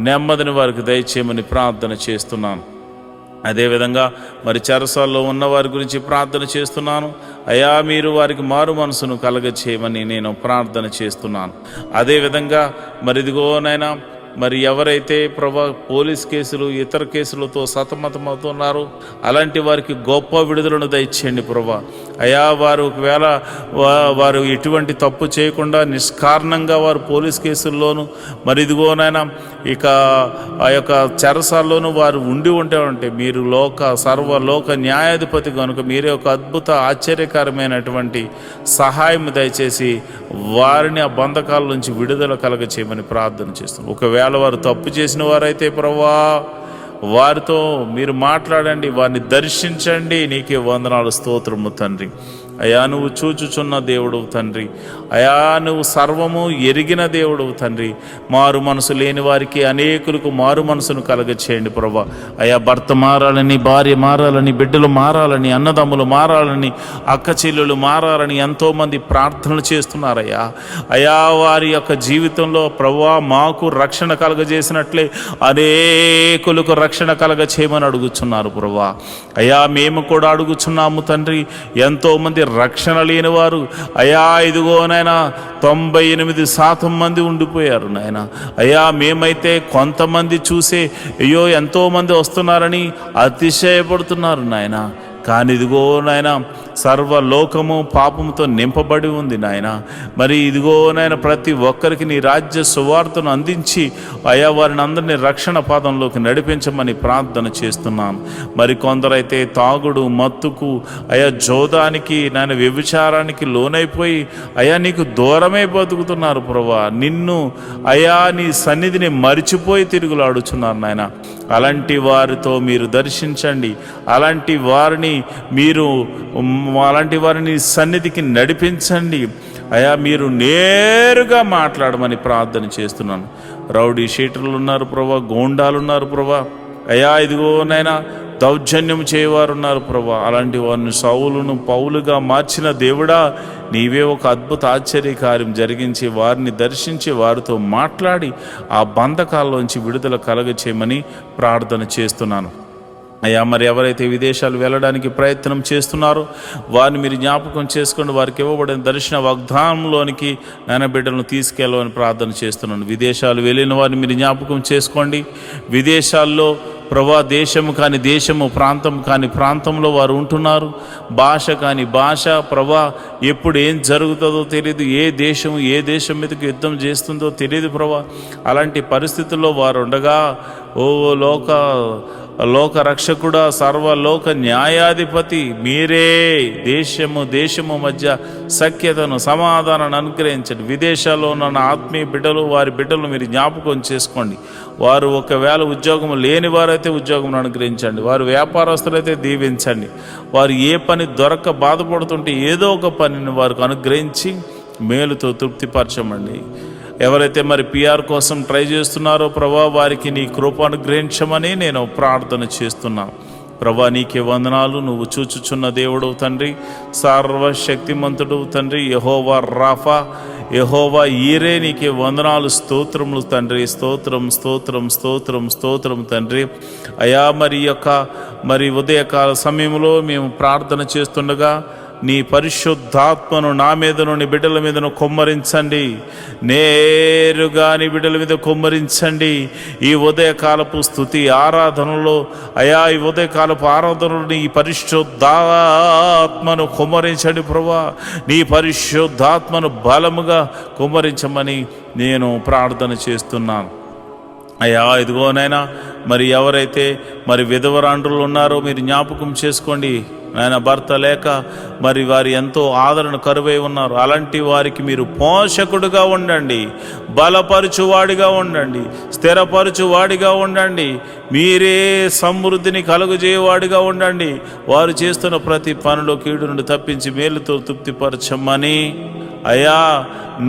నెమ్మదిని వారికి దయచేయమని ప్రార్థన చేస్తున్నాను. అదేవిధంగా మరి చెరసాల్లో ఉన్న వారి గురించి ప్రార్థన చేస్తున్నాను అయా. మీరు వారికి మారు మనసును కలగచేయమని నేను ప్రార్థన చేస్తున్నాను. అదేవిధంగా మరి ఇదిగోనైనా మరి ఎవరైతే ప్రభా పోలీస్ కేసులు, ఇతర కేసులతో సతమతమవుతున్నారో అలాంటి వారికి గొప్ప విడుదలను దయచేయండి ప్రభా. అయా వారు ఒకవేళ వారు ఎటువంటి తప్పు చేయకుండా నిష్కారణంగా వారు పోలీస్ కేసుల్లోనూ మరి ఇదిగోనైనా ఇక ఆ యొక్క చెరసాల్లోనూ వారు ఉంటే మీరు సర్వలోక న్యాయాధిపతి కనుక మీరే ఒక అద్భుత ఆశ్చర్యకరమైనటువంటి సహాయం దయచేసి వారిని ఆ బంధకాల నుంచి విడుదల కలగ చేయమని ప్రార్థన చేస్తున్నాం. ఒకవేళ వారు తప్పు చేసిన వారైతే ప్రభువా వారితో మీరు మాట్లాడండి, వారిని దర్శించండి. నీకే వందనాలు, స్తోత్రము తండ్రి. అయా నువ్వు చూచుచున్న దేవుడవు తండ్రి. అయా నువ్వు సర్వము ఎరిగిన దేవుడవు తండ్రి. మారు మనసు లేని వారికి అనేకులకు మారు మనసును కలగచేయండి ప్రభా. అయా భర్త మారాలని, భార్య మారాలని, బిడ్డలు మారాలని, అన్నదమ్ములు మారాలని, అక్క చెల్లెలు మారాలని ఎంతోమంది ప్రార్థనలు చేస్తున్నారయ్యా. అయా వారి యొక్క జీవితంలో ప్రభువా మాకు రక్షణ కలగజేసినట్లే అనేకులకు రక్షణ కలగ చేయమని అడుగుచున్నారు ప్రభువా. అయా మేము కూడా అడుగుచున్నాము తండ్రి. ఎంతోమంది రక్షణ లేని వారు అయా ఇదిగోనైనా 98% మంది ఉండిపోయారు నాయన. అయ్యా మేమైతే కొంతమంది చూసే అయ్యో ఎంతోమంది వస్తున్నారని అతిశయపడుతున్నారు నాయన. కానీ ఇదిగో నాయన సర్వలోకము పాపముతో నింపబడి ఉంది నాయన. మరి ఇదిగో నాయన ప్రతి ఒక్కరికి నీ రాజ్య సువార్తను అందించి అయా వారిని అందరినీ రక్షణ పాదంలోకి నడిపించమని ప్రార్థన చేస్తున్నాను. మరి కొందరైతే తాగుడు, మత్తుకు, అయా జోదానికి, నాయన వ్యభిచారానికి లోనైపోయి అయా నీకు దూరమే బతుకుతున్నారు ప్రభా. నిన్ను అయా నీ సన్నిధిని మరిచిపోయి తిరుగులాడుచున్నారు నాయన. అలాంటి వారితో మీరు దర్శించండి. అలాంటి వారిని సన్నిధికి నడిపించండి. అయా మీరు నేరుగా మాట్లాడమని ప్రార్థన చేస్తున్నాను. రౌడీ షీటర్లు ఉన్నారు ప్రభా, గోండాలు ఉన్నారు ప్రభా. అయా ఇదిగోనైనా దౌర్జన్యం చేయవారు ఉన్నారు ప్రభా. అలాంటి వారిని సౌలును పౌలుగా మార్చిన దేవుడా, నీవే ఒక అద్భుత ఆశ్చర్య కార్యం జరిగించి వారిని దర్శించి వారితో మాట్లాడి ఆ బంధకాల్లోంచి విడుదల కలగచేయమని ప్రార్థన చేస్తున్నాను. అయ్యా, మరి ఎవరైతే విదేశాలు వెళ్ళడానికి ప్రయత్నం చేస్తున్నారో వారిని మీరు జ్ఞాపకం చేసుకోండి. వారికి ఇవ్వబడిన దర్శన వాగ్దానంలోనికి నాయన బిడ్డలను తీసుకెళ్ళమని ప్రార్థన చేస్తున్నాను. విదేశాలు వెళ్ళిన వారిని మీరు జ్ఞాపకం చేసుకోండి. విదేశాల్లో ప్రభా దేశము కాని దేశము, ప్రాంతం కాని ప్రాంతంలో వారు ఉంటున్నారు. భాష కాని భాష, ప్రభా ఎప్పుడు ఏం జరుగుతుందో తెలియదు. ఏ దేశం మీదకి యుద్ధం చేస్తుందో తెలియదు ప్రభా. అలాంటి పరిస్థితుల్లో వారు ఉండగా, ఓ లోక రక్షకుడా, సర్వలోక న్యాయాధిపతి మీరే దేశము మధ్య సఖ్యతను, సమాధానాన్ని అనుగ్రహించండి. విదేశాల్లో ఉన్న ఆత్మీయ బిడ్డలు, వారి బిడ్డలు మీరు జ్ఞాపకం చేసుకోండి. వారు ఒకవేళ ఉద్యోగం లేని వారైతే ఉద్యోగం అనుగ్రహించండి. వారు వ్యాపారస్తులైతే దీవించండి. వారు ఏ పని దొరక్క బాధపడుతుంటే ఏదో ఒక పనిని వారికి అనుగ్రహించి మేలుతో తృప్తిపరచమండి. ఎవరైతే మరి పిఆర్ కోసం ట్రై చేస్తున్నారో ప్రభా, వారికి నీ కృప అనుగ్రహించమని నేను ప్రార్థన చేస్తున్నాను. ప్రభా, నీకే వందనాలు. నువ్వు చూచుచున్న దేవుడవు తండ్రి, సర్వశక్తిమంతుడు తండ్రి, యెహోవా రాఫా, యెహోవా ఈరే, నీకే వందనాలు, స్తోత్రములు తండ్రి. స్తోత్రం తండ్రి. అయా, మరి ఉదయకాల సమయంలో మేము ప్రార్థన చేస్తుండగా నీ పరిశుద్ధాత్మను నా మీదను, నీ బిడ్డల మీదను కొమ్మరించండి. నేరుగా నీ బిడ్డల మీద కొమ్మరించండి. ఈ ఉదయకాలపు స్తుతి ఆరాధనలో అయా, ఈ ఉదయకాలపు ఆరాధనలో నీ పరిశుద్ధాత్మను కొమ్మరించండి ప్రభా. నీ పరిశుద్ధాత్మను బలముగా కొమ్మరించమని నేను ప్రార్థన చేస్తున్నాను. అయ్యా, ఇదిగోనైనా మరి ఎవరైతే మరి విధవరాండ్రులు ఉన్నారో మీరు జ్ఞాపకం చేసుకోండి. ఆయన భర్త లేక మరి వారు ఎంతో ఆదరణ కరువై ఉన్నారు. అలాంటి వారికి మీరు పోషకుడుగా ఉండండి, బలపరచువాడిగా ఉండండి, స్థిరపరచువాడిగా ఉండండి. మీరే సమృద్ధిని కలుగజేయవాడిగా ఉండండి. వారు చేస్తున్న ప్రతి పనిలో కీడు నుండి తప్పించి మేలుతో తృప్తిపరచమని అయా,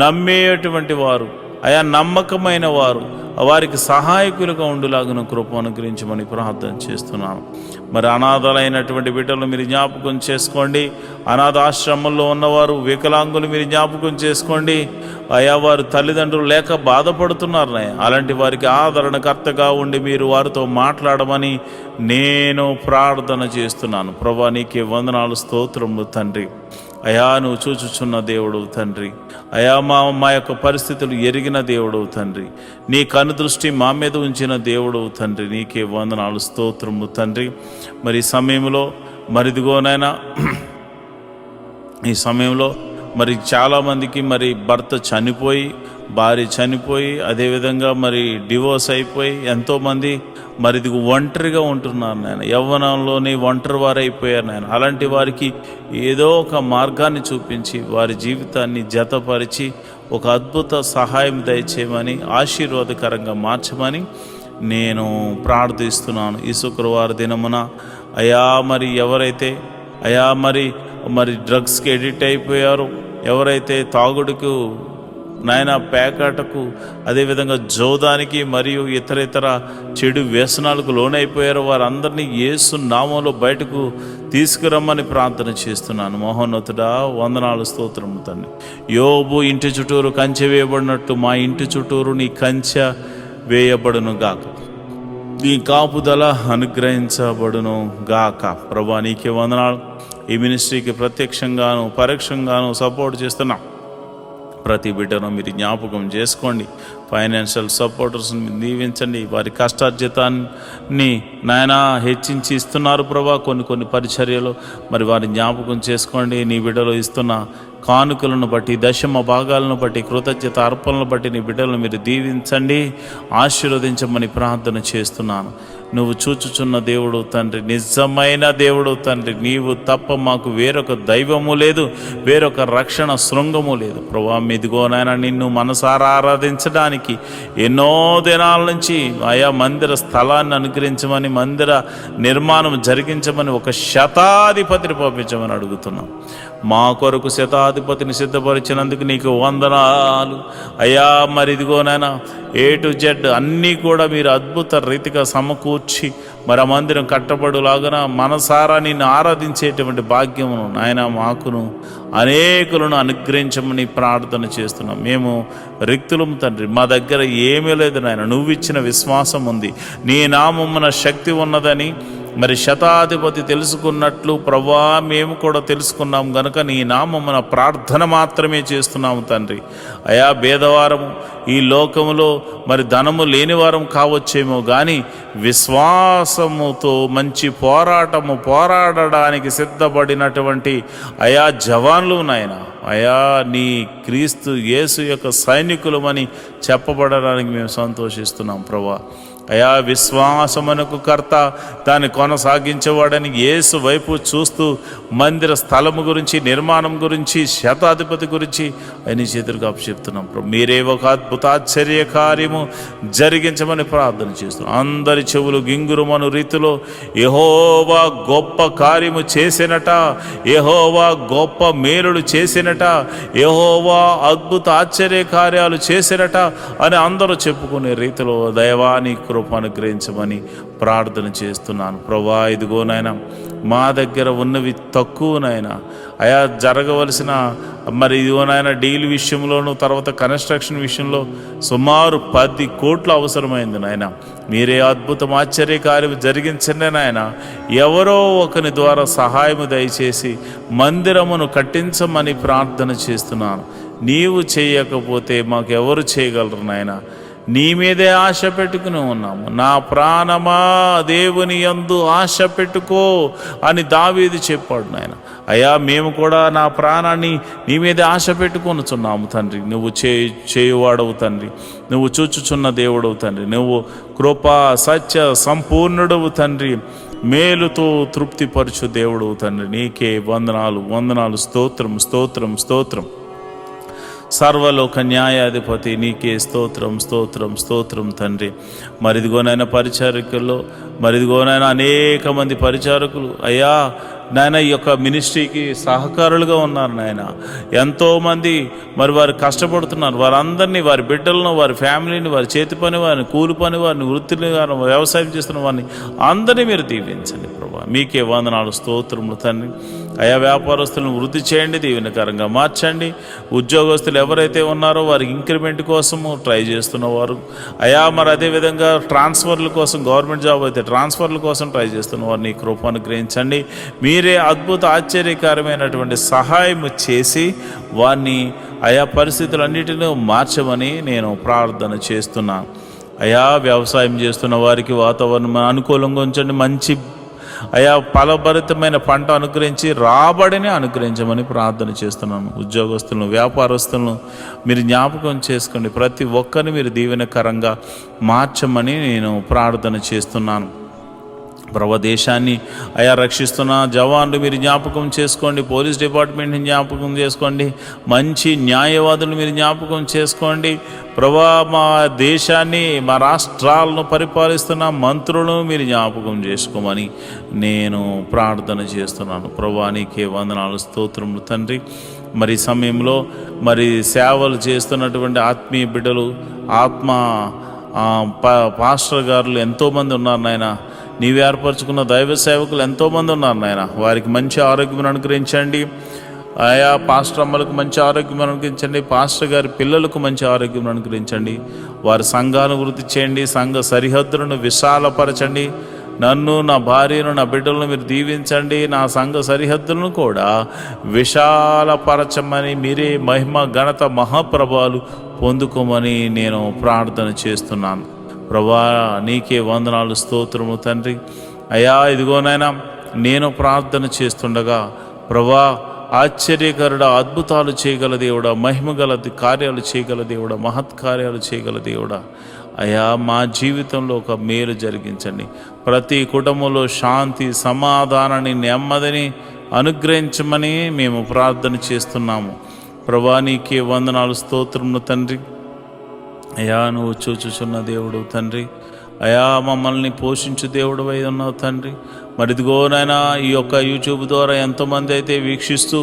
నమ్మేటువంటి వారు, అయా నమ్మకమైన వారు, వారికి సహాయకులుగా ఉండులాగిన కృప అనుగ్రహించమని ప్రార్థన చేస్తున్నాను. మరి అనాథలైనటువంటి బిడ్డలు మీరు జ్ఞాపకం చేసుకోండి. అనాథాశ్రమంలో ఉన్నవారు, వికలాంగులు మీరు జ్ఞాపకం చేసుకోండి. అయా, వారు తల్లిదండ్రులు లేక బాధపడుతున్నారు. అలాంటి వారికి ఆదరణకర్తగా ఉండి మీరు వారితో మాట్లాడమని నేను ప్రార్థన చేస్తున్నాను. ప్రభా, నీకే వందనాలు, స్తోత్రములు తండ్రి. అయా, నువ్వు చూచుచున్న దేవుడవు తండ్రి. అయా, మా యొక్క పరిస్థితులు ఎరిగిన దేవుడవు తండ్రి. నీ కనుదృష్టి మా మీద ఉంచిన దేవుడవు తండ్రి. నీకే వందనాలు, స్తోత్రము తండ్రి. మరి ఈ సమయంలో మరిదిగోనైనా ఈ సమయంలో మరి చాలామందికి మరి భర్త చనిపోయి, భార్య చనిపోయి, అదేవిధంగా మరి డివోర్స్ అయిపోయి ఎంతోమంది మరి ఇది ఒంటరిగా ఉంటున్నారు నాయన. యవ్వనంలోనే ఒంటరి వారైపోయారు నాయన. అలాంటి వారికి ఏదో ఒక మార్గాన్ని చూపించి వారి జీవితాన్ని జతపరిచి ఒక అద్భుత సహాయం దయచేయమని, ఆశీర్వాదకరంగా మార్చమని నేను ప్రార్థిస్తున్నాను. ఈ శుక్రవారం దినమున అయా, మరి ఎవరైతే అయా మరి డ్రగ్స్కి ఎడిక్ట్ అయిపోయారో, ఎవరైతే తాగుడుకు నాయన, పేకాటకు, అదేవిధంగా జోదానికి మరియు ఇతర చెడు వ్యసనాలకు లోనైపోయారో వారందరినీ యేసు నామంలో బయటకు తీసుకురమ్మని ప్రార్థన చేస్తున్నాను. మహోన్నతుడా, వందనాలు, స్తోత్రము తండ్రి. యోబు ఇంటి చుట్టూరు కంచె వేయబడినట్టు మా ఇంటి చుట్టూరు నీ కంచె వేయబడును గాక, నీ కాపుదల అనుగ్రహించబడును గాక. ప్రభా, నీకే వందనాలు. ఈ మినిస్ట్రీకి ప్రత్యక్షంగాను పరోక్షంగాను సపోర్ట్ చేస్తున్నా ప్రతి బిడ్డను మీరు జ్ఞాపకం చేసుకోండి. ఫైనాన్షియల్ సపోర్టర్స్ని దీవించండి. వారి కష్టార్జితాన్ని నాయన హెచ్చించి ఇస్తున్నారు ప్రభా. కొన్ని పరిచర్యలు మరి వారి జ్ఞాపకం చేసుకోండి. నీ బిడ్డలు ఇస్తున్న కానుకలను బట్టి, దశమ భాగాలను బట్టి, కృతజ్ఞత అర్పణలను బట్టి నీ బిడ్డలను మీరు దీవించండి, ఆశీర్వదించమని ప్రార్థన చేస్తున్నాను. నువ్వు చూచుచున్న దేవుడు తండ్రి, నిజమైన దేవుడు తండ్రి. నీవు తప్ప మాకు వేరొక దైవము లేదు, వేరొక రక్షణ శృంగము లేదు ప్రభా. ఇదిగోనైనా నిన్ను మనసారా ఆరాధించడానికి ఎన్నో దినాల నుంచి ఆయా మందిర స్థలాన్ని అనుగ్రహించమని, మందిర నిర్మాణం జరిగించమని ఒక శతాధిపతిని పంపించమని అడుగుతున్నాం మా కొరకు శతాధిపతిని సిద్ధపరిచినందుకు నీకు వందనాలు అయ్యా. మరి ఇదిగోనైనా A to Z అన్నీ కూడా మీరు అద్భుత రీతిగా సమకూర్చి మరి ఆ మందిరం కట్టబడులాగా మనసారా నిన్ను ఆరాధించేటువంటి భాగ్యమును నాయన మాకును అనేకులను అనుగ్రహించమని ప్రార్థన చేస్తున్నాం. మేము రిక్తులం తండ్రి, మా దగ్గర ఏమీ లేదు నాయన, నువ్వు ఇచ్చిన విశ్వాసం ఉంది, నీ నామమున శక్తి ఉన్నదని మరి శతాధిపతి తెలుసుకున్నట్లు ప్రభా మేము కూడా తెలుసుకున్నాం గనుక నీ నామమున ప్రార్థన మాత్రమే చేస్తున్నాము తండ్రి. అయా భేదవారము ఈ లోకములో మరి ధనము లేనివారం కావచ్చేమో కానీ విశ్వాసముతో మంచి పోరాడడానికి సిద్ధపడినటువంటి అయా జవాన్లు నాయన, అయా నీ క్రీస్తు యేసు యొక్క సైనికులమని చెప్పబడడానికి మేము సంతోషిస్తున్నాం ప్రభా. అయా విశ్వాసమునకు కర్త దాన్ని కొనసాగించేవాడని యేసు వైపు చూస్తూ మందిర స్థలము గురించి, నిర్మాణం గురించి, శతాధిపతి గురించి అని చేతులకు అప్పచెప్తున్నాం. మీరే ఒక అద్భుతాశ్చర్య కార్యము జరిగించమని ప్రార్థన చేస్తున్నాం. అందరి చెవులు గింగురుమను రీతిలో యెహోవా గొప్ప కార్యము చేసినట, యెహోవా గొప్ప మేలులు చేసినట, యెహోవా అద్భుత ఆశ్చర్య కార్యాలు చేసినట అని అందరూ చెప్పుకునే రీతిలో దైవాని కృప అనుగ్రహించమని ప్రార్థన చేస్తున్నాను ప్రభా. ఇదిగోనైనా మా దగ్గర ఉన్నవి తక్కువనైనా అయా జరగవలసిన మరి ఇదిగోనైనా డీల్ విషయంలోనూ తర్వాత కన్స్ట్రక్షన్ విషయంలో సుమారు 10 కోట్లు అవసరమైంది నాయన. మీరే అద్భుతం ఆశ్చర్య కార్యం జరిగించండి నాయన. ఎవరో ఒకరి ద్వారా సహాయము దయచేసి మందిరమును కట్టించమని ప్రార్థన చేస్తున్నాను. నీవు చేయకపోతే మాకెవరు చేయగలరు నాయన. నీ మీదే ఆశ పెట్టుకుని ఉన్నాము. నా ప్రాణమా దేవుని యందు ఆశ పెట్టుకో అని దావీదు చెప్పాడు నాయన. అయ్యా మేము కూడా నా ప్రాణాన్ని నీ మీదే ఆశ పెట్టుకొనుచున్నాము తండ్రి. నువ్వు చేయువాడవు తండ్రి, నువ్వు చూచుచున్న దేవుడవు తండ్రి, నువ్వు కృపా సత్య సంపూర్ణుడవు తండ్రి, మేలుతో తృప్తిపరచు దేవుడవు తండ్రి. నీకే వందనాలు స్తోత్రం స్తోత్రం స్తోత్రం. సర్వలోక న్యాయాధిపతి నీకే స్తోత్రం తండ్రి. మరిదిగోనైనా పరిచారకుల్లో మరిదిగోనైనా అనేక మంది పరిచారకులు అయ్యా నాయన ఈ యొక్క మినిస్ట్రీకి సహకారులుగా ఉన్నారు నాయన. ఎంతోమంది మరి వారు కష్టపడుతున్నారు. వారందరినీ, వారి బిడ్డలను, వారి ఫ్యామిలీని, వారి చేతి పని వారిని, కూలి పని వారిని, వృత్తిని వారిని, వ్యవసాయం చేస్తున్న వారిని అందరినీ మీరు దీవించండి ప్రభా. మీకే వందనాలు స్తోత్రములు తండ్రి. అయా వ్యాపారస్తులను వృద్ధి చేయండి, దీవెనకరంగా మార్చండి. ఉద్యోగస్తులు ఎవరైతే ఉన్నారో వారికి ఇంక్రిమెంట్ కోసము ట్రై చేస్తున్నవారు అయా మరి అదేవిధంగా ట్రాన్స్ఫర్ల కోసం, గవర్నమెంట్ జాబ్ అయితే ట్రాన్స్ఫర్ల కోసం ట్రై చేస్తున్నవారు నీ కృపను గ్రహించండి. మీరే అద్భుత ఆశ్చర్యకరమైనటువంటి సహాయం చేసి వారిని ఆయా పరిస్థితులన్నిటినీ మార్చమని నేను ప్రార్థన చేస్తున్నాను. అయా వ్యవసాయం చేస్తున్న వారికి వాతావరణం అనుకూలంగా ఉంచండి. మంచి అయా ఫలభరితమైన పంట అనుగ్రహించి రాబడిని అనుగ్రహించమని ప్రార్థన చేస్తున్నాను. ఉద్యోగస్తులను, వ్యాపారస్తులను మీరు జ్ఞాపకం చేసుకోండి. ప్రతి ఒక్కరిని మీరు దీవెనకరంగా మార్చమని నేను ప్రార్థన చేస్తున్నాను. ప్రభు దేశాన్ని అయా రక్షిస్తున్న జవాన్లు మీరు జ్ఞాపకం చేసుకోండి. పోలీస్ డిపార్ట్మెంట్ని జ్ఞాపకం చేసుకోండి. మంచి న్యాయవాదులు మీరు జ్ఞాపకం చేసుకోండి. ప్రభా మా దేశాన్ని, మా రాష్ట్రాలను పరిపాలిస్తున్న మంత్రులను మీరు జ్ఞాపకం చేసుకోమని నేను ప్రార్థన చేస్తున్నాను. ప్రభా నీకే వందనాలు స్తోత్రములు తండ్రి. మరి సమయంలో మరి సేవలు చేస్తున్నటువంటి ఆత్మీయ బిడ్డలు, పాస్టర్ గారులు ఎంతోమంది ఉన్నారు నాయన. నీవు ఏర్పరచుకున్న దైవ సేవకులు ఎంతోమంది ఉన్నారు నాయన. వారికి మంచి ఆరోగ్యం అనుగ్రహించండి. ఆయా పాస్టర్ అమ్మలకు మంచి ఆరోగ్యం అనుగ్రహించండి. పాస్టర్ గారి పిల్లలకు మంచి ఆరోగ్యం అనుగ్రహించండి. వారి సంఘాలను వృద్ధి చేయండి. సంఘ సరిహద్దులను విశాలపరచండి. నన్ను, నా భార్యను, నా బిడ్డలను మీరు దీవించండి. నా సంఘ సరిహద్దులను కూడా విశాలపరచమని మీరే మహిమ ఘనత మహాప్రభావాలు పొందుకోమని నేను ప్రార్థన చేస్తున్నాను. ప్రభా నీకే వందనాలు స్తోత్రము తండ్రి. అయ్యా ఇదిగోనైనా నేను ప్రార్థన చేస్తుండగా ప్రభా ఆశ్చర్యకరుడా, అద్భుతాలు చేయగల దేవుడా, మహిమగల కార్యాలు చేయగల దేవుడా, మహత్కార్యాలు చేయగల దేవుడా, అయ్యా మా జీవితంలో ఒక మేలు జరిగించండి. ప్రతి కుటుంబంలో శాంతి, సమాధానాన్ని, నెమ్మదిని అనుగ్రహించమని మేము ప్రార్థన చేస్తున్నాము. ప్రభా నీకే వందనాలు స్తోత్రములు తండ్రి. అయా నువ్వు చూచుచున్న దేవుడు తండ్రి. అయా మమ్మల్ని పోషించు దేవుడు అయి ఉన్నావు తండ్రి. మరిదిగోనైనా ఈ యొక్క యూట్యూబ్ ద్వారా ఎంతోమంది అయితే వీక్షిస్తూ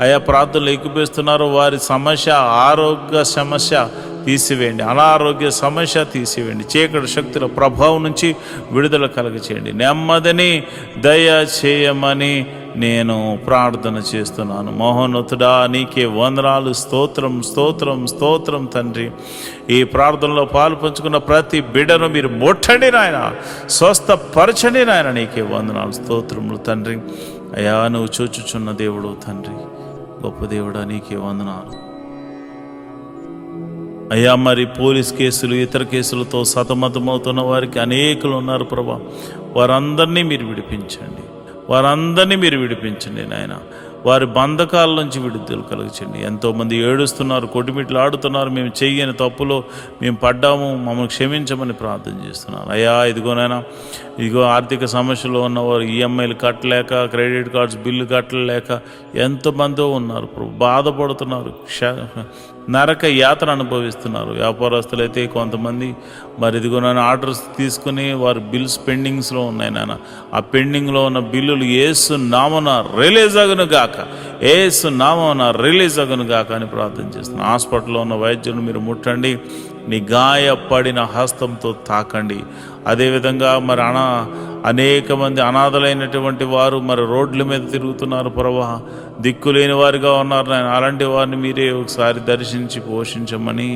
అయా ప్రార్థనలు ఎక్కిపిస్తున్నారో వారి సమస్య, ఆరోగ్య సమస్య తీసివేయండి, అనారోగ్య సమస్య తీసివేయండి, చీకటి శక్తుల ప్రభావం నుంచి విడుదల కలగచేయండి, నెమ్మదిని దయ చేయమని నేను ప్రార్థన చేస్తున్నాను. మహోన్నతుడా, నీకే వందనాలు, స్తోత్రం స్తోత్రం స్తోత్రం తండ్రి. ఈ ప్రార్థనలో పాలు పంచుకున్న ప్రతి బిడ్డను మీరు ముట్టండి నాయన, స్వస్థపరచండి నాయన. నీకే వందనాలు, స్తోత్రములు తండ్రి. అయా, నువ్వు చూచుచున్న దేవుడు తండ్రి, గొప్ప దేవుడా, నీకే వందనాలు. అయ్యా, మరి పోలీస్ కేసులు, ఇతర కేసులతో సతమతమవుతున్న వారికి అనేకులు ఉన్నారు ప్రభా. వారందరినీ మీరు విడిపించండి, వారందరినీ మీరు విడిపించండి నాయన. వారి బంధకాల నుంచి విడుదల కలగచండి. ఎంతోమంది ఏడుస్తున్నారు, కొట్టుమిట్లు ఆడుతున్నారు, మేము చెయ్యని తప్పులో మేము పడ్డాము, మమ్మల్ని క్షమించమని ప్రార్థన చేస్తున్నారు. అయ్యా, ఇదిగోనైనా ఇదిగో ఆర్థిక సమస్యలు ఉన్నవారు ఈఎంఐలు కట్టలేక, క్రెడిట్ కార్డ్స్ బిల్లు కట్టలేక ఎంతమందో ఉన్నారు, బాధపడుతున్నారు, నరక యాతన అనుభవిస్తున్నారు. వ్యాపారస్తులు అయితే కొంతమంది మరి ఇదిగోనైనా ఆర్డర్స్ తీసుకుని వారి బిల్స్ పెండింగ్స్లో ఉన్నాయి నాన్న. ఆ పెండింగ్లో ఉన్న బిల్లులు యేసు నామమున రిలీజ్ అగును గాక, యేసు నామమున రిలీజ్ అగును గాక అని ప్రార్థన చేస్తున్నాను. హాస్పిటల్లో ఉన్న వైద్యులను మీరు ముట్టండి, నీ గాయపడిన హస్తంతో తాకండి. అదేవిధంగా మరి అనేక మంది అనాథలైనటువంటి వారు మరి రోడ్ల మీద తిరుగుతున్నారు ప్రభా, దిక్కులేని వారిగా ఉన్నారు నాయన. అలాంటి వారిని మీరే ఒకసారి దర్శించి పోషించమని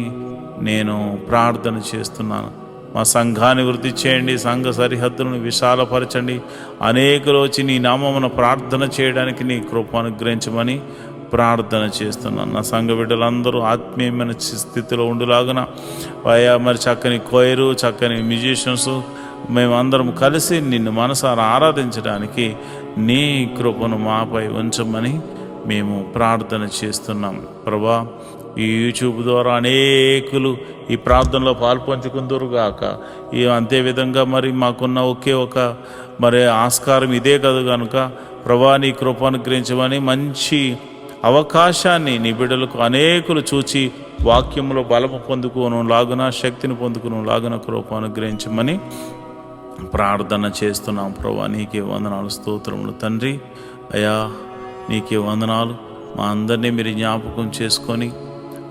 నేను ప్రార్థన చేస్తున్నాను. మా సంఘాన్ని వృద్ధి చేయండి, సంఘ సరిహద్దులను విశాలపరచండి. అనేకులు వచ్చి నీ నామమున ప్రార్థన చేయడానికి నీ కృప అనుగ్రహించమని ప్రార్థన చేస్తున్నాను. నా సంఘ బిడ్డలందరూ ఆత్మీయమైన స్థితిలో ఉండులాగున అయ్యా, మరి చక్కని కోయరు, చక్కని మ్యూజిషియన్స్ మేమందరం కలిసి నిన్ను మనసారా ఆరాధించడానికి నీ కృపను మాపై ఉంచమని మేము ప్రార్థన చేస్తున్నాం ప్రభా. ఈ యూట్యూబ్ ద్వారా అనేకులు ఈ ప్రార్థనలో పాల్పంచుకుందరుగాక. అంతేవిధంగా మరి మాకున్న ఒకే ఒక మరి ఆస్కారం ఇదే కదా కనుక ప్రభా, నీ కృప అనుగ్రహించమని మంచి అవకాశాన్ని నీ బిడ్డలకు అనేకులు చూచి వాక్యంలో బలము పొందుకోను లాగున, శక్తిని పొందుకును లాగున కృప అనుగ్రహించమని ప్రార్థన చేస్తున్నాం ప్రభా. నీకే వందనాలు, స్తోత్రములు తండ్రి. అయా, నీకే వందనాలు. మా అందరినీ మీరు జ్ఞాపకం చేసుకొని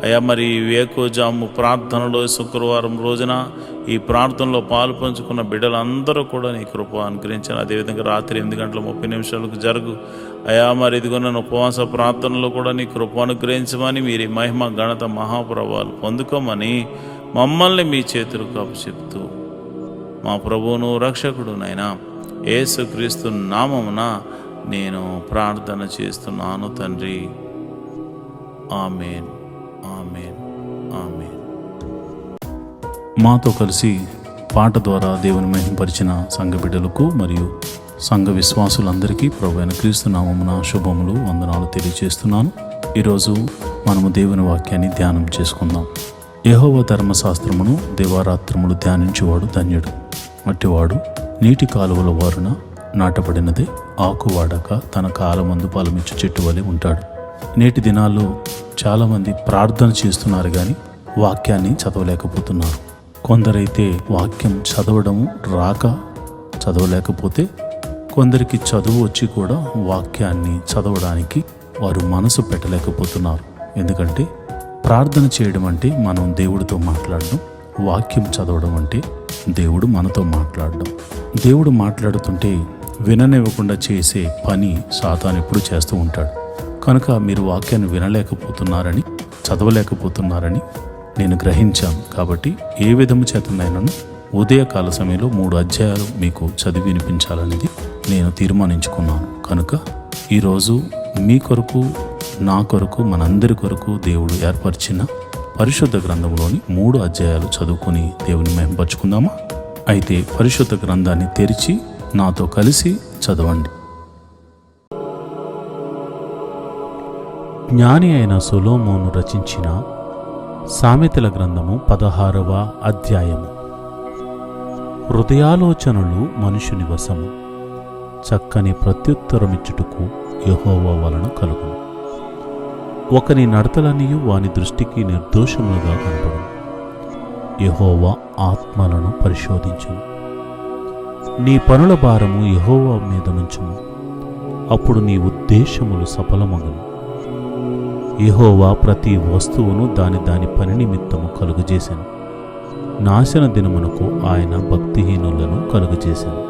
అయా, మరి వేకోజాము ప్రార్థనలో శుక్రవారం రోజున ఈ ప్రార్థనలో పాలు పంచుకున్న బిడ్డలందరూ కూడా నీ కృప అనుగ్రహించాను. అదేవిధంగా రాత్రి 8:30 జరుగు అయా, మరి ఇదిగొన్న ఉపవాస ప్రార్థనలో కూడా నీ కృప అనుగ్రహించమని, మీరు మహిమ ఘనత మహాప్రభావాలు పొందుకోమని మమ్మల్ని మీ చేతులకు అప్పచెప్తూ మా ప్రభువును రక్షకుడునైనా యేసుక్రీస్తు నామమున నేను ప్రార్థన చేస్తున్నాను తండ్రి. ఆమేన్, ఆమేన్, ఆమేన్. మాతో కలిసి పాట ద్వారా దేవుని మహిమపరిచిన సంఘ బిడ్డలకు మరియు సంఘ విశ్వాసులందరికీ ప్రభువైన క్రీస్తు నామమున శుభములు, వందనాలు తెలియజేస్తున్నాను. ఈరోజు మనము దేవుని వాక్యాన్ని ధ్యానం చేసుకుందాం. యెహోవా ధర్మశాస్త్రమును దివారాత్రములు ధ్యానించేవాడు ధన్యుడు. అట్టివాడు నీటి కాలువల వారున నాటబడినదే, ఆకు వాడక తన కాలమందు ఫలమిచ్చు చెట్టు వలె ఉంటాడు. నేటి దినాల్లో చాలామంది ప్రార్థన చేస్తున్నారు కానీ వాక్యాన్ని చదవలేకపోతున్నారు. కొందరైతే వాక్యం చదవడం రాక చదవలేకపోతే, కొందరికి చదువు వచ్చి కూడా వాక్యాన్ని చదవడానికి వారు మనసు పెట్టలేకపోతున్నారు. ఎందుకంటే ప్రార్థన చేయడం అంటే మనం దేవుడితో మాట్లాడడం, వాక్యం చదవడం అంటే దేవుడు మనతో మాట్లాడడం. దేవుడు మాట్లాడుతుంటే విననివ్వకుండా చేసే పని సాతాను ఎప్పుడు చేస్తూ ఉంటాడు. కనుక మీరు వాక్యాన్ని వినలేకపోతున్నారని, చదవలేకపోతున్నారని నేను గ్రహించాను. కాబట్టి ఏ విధము చేతనైనాను ఉదయకాల సమయంలో 3 అధ్యాయాలు మీకు చదివి వినిపించాలనేది నేను తీర్మానించుకున్నాను. కనుక ఈరోజు మీ కొరకు, నా కొరకు, మనందరి కొరకు దేవుడు ఏర్పరిచిన పరిశుద్ధ గ్రంథంలోని 3 అధ్యాయాలు చదువుకొని దేవుని మహిమపరుచుకుందామా? అయితే పరిశుద్ధ గ్రంథాన్ని తెరిచి నాతో కలిసి చదవండి. జ్ఞాని అయిన సొలొమోను రచించిన సామెతల గ్రంథము 16వ అధ్యాయము. హృదయాలోచనలు మనుషుని వశము, చక్కని ప్రత్యుత్తరమిచ్చుటకు యెహోవా వలన కలుగును. ఒకని నడతలనియు వాని దృష్టికి నిర్దోషములుగా కనపడును. యెహోవా ఆత్మలను పరిశోధించును. నీ పనుల భారము యెహోవా మీద నుంచుము, అప్పుడు నీ ఉద్దేశములు సఫలమగును. యెహోవా ప్రతి వస్తువును దాని దాని పని నిమిత్తము కలుగజేశాను. నాశన దినమునకు ఆయన భక్తిహీనులను కలుగజేశాను.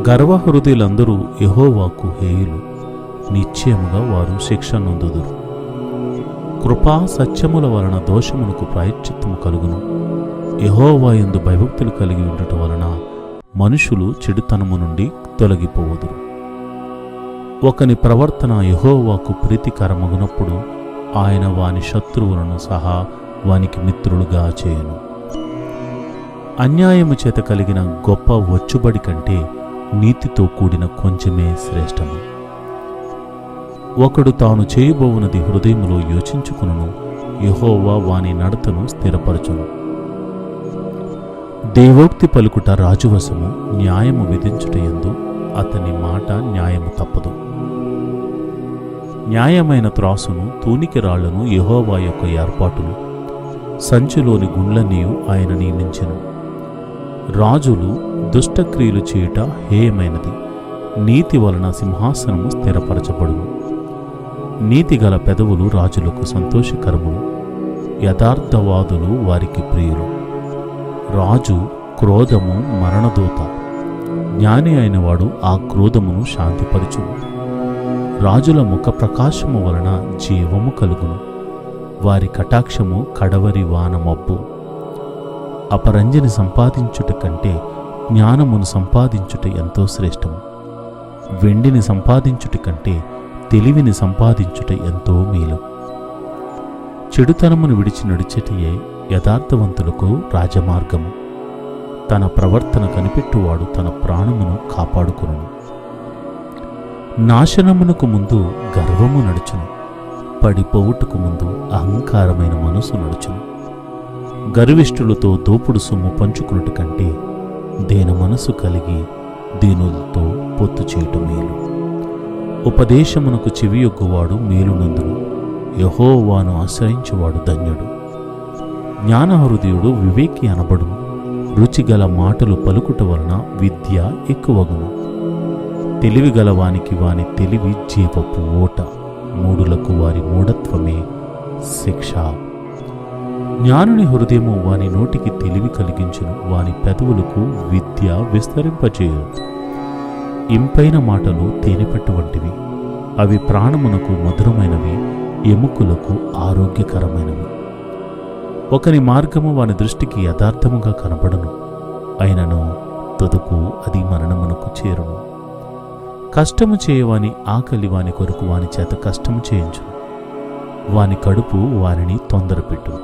గర్వహృదయులందరూ యెహోవాకు హేయులు, నిశ్చయముగా వారు శిక్ష నొందుదురు. కృపా సత్యముల వలన దోషమునకు ప్రాయశ్చిత్తము కలుగును. యెహోవా యందు భయభక్తులు కలిగి ఉండుట వలన మనుషులు చెడుతనము నుండి తొలగిపోవుదురు. ఒకని ప్రవర్తన యెహోవాకు ప్రీతికరమగునప్పుడు ఆయన వాని శత్రువులను సహా వానికి మిత్రులుగా చేయును. అన్యాయము చేత కలిగిన గొప్ప వచ్చుబడి కంటే నీతితో కూడిన కొంచెమే శ్రేష్టము. ఒకడు తాను చేయబోవునది హృదయములో యోచించుకును, యెహోవా వాని నడతను స్థిరపరచును. దేవోక్తి పలుకుట రాజువశము, న్యాయము విధించుటయందు అతని మాట న్యాయము తప్పదు. న్యాయమైన త్రాసును, తూనికి రాళ్లను యెహోవా యొక్క ఏర్పాటులు, సంచిలోని గుండ్లన్నీయు ఆయన నియమించెను. రాజులు దుష్టక్రియలు చేయుట హేయమైనది, నీతి వలన సింహాసనము స్థిరపరచబడును. నీతిగల పెదవులు రాజులకు సంతోషకరములు, యథార్థవాదులు వారికి ప్రియులు. రాజు క్రోధము మరణదూత, జ్ఞాని అయినవాడు ఆ క్రోధమును శాంతిపరచును. రాజుల ముఖ ప్రకాశము వలన జీవము కలుగును, వారి కటాక్షము కడవరి వానమబ్బు. అపరంజిని సంపాదించుట కంటే జ్ఞానమును సంపాదించుట ఎంతో శ్రేష్టము. వెండిని సంపాదించుట కంటే తెలివిని సంపాదించుట ఎంతో మేలు. చెడుతనమును విడిచి నడిచెటియే యథార్థవంతులకు రాజమార్గము. తన ప్రవర్తన కనిపెట్టువాడు తన ప్రాణమును కాపాడుకొనును. నాశనమునకు ముందు గర్వము నడుచును, పడిపోవుటకు ముందు అహంకారమైన మనసు నడుచును. గర్విష్ఠులతో దోపుడు సొమ్ము పంచుకున్నటి కంటే దీన మనసు కలిగి దీనులతో పొత్తు చేయటం మేలు. ఉపదేశమునకు చెవియొగ్గువాడు మేలునందును, యెహోవాను ఆశ్రయించువాడు ధన్యుడు. జ్ఞానహృదయుడు వివేకి అనబడును, రుచిగల మాటలు పలుకుట వలన విద్య ఎక్కువగును. తెలివిగలవానికి వాని తెలివి జీవపు ఓట, మూడులకు వారి మూఢత్వమే శిక్ష. జ్ఞానుని హృదయము వాని నోటికి తెలివి కలిగించును, వాని పెదవులకు విద్య విస్తరింపచేయు. ఇంపైన మాటలు తేనెపట్టు వంటివి, అవి ప్రాణమునకు మధురమైనవి, ఎముకలకు ఆరోగ్యకరమైనవి. ఒకని మార్గము వాని దృష్టికి యథార్థముగా కనబడను, అయినను తుదకు అది మరణమునకు చేరును. కష్టము చేయవాని ఆకలి వాని కొరకు వాని చేత కష్టము చేయించును, వాని కడుపు వారిని తొందరపెట్టును.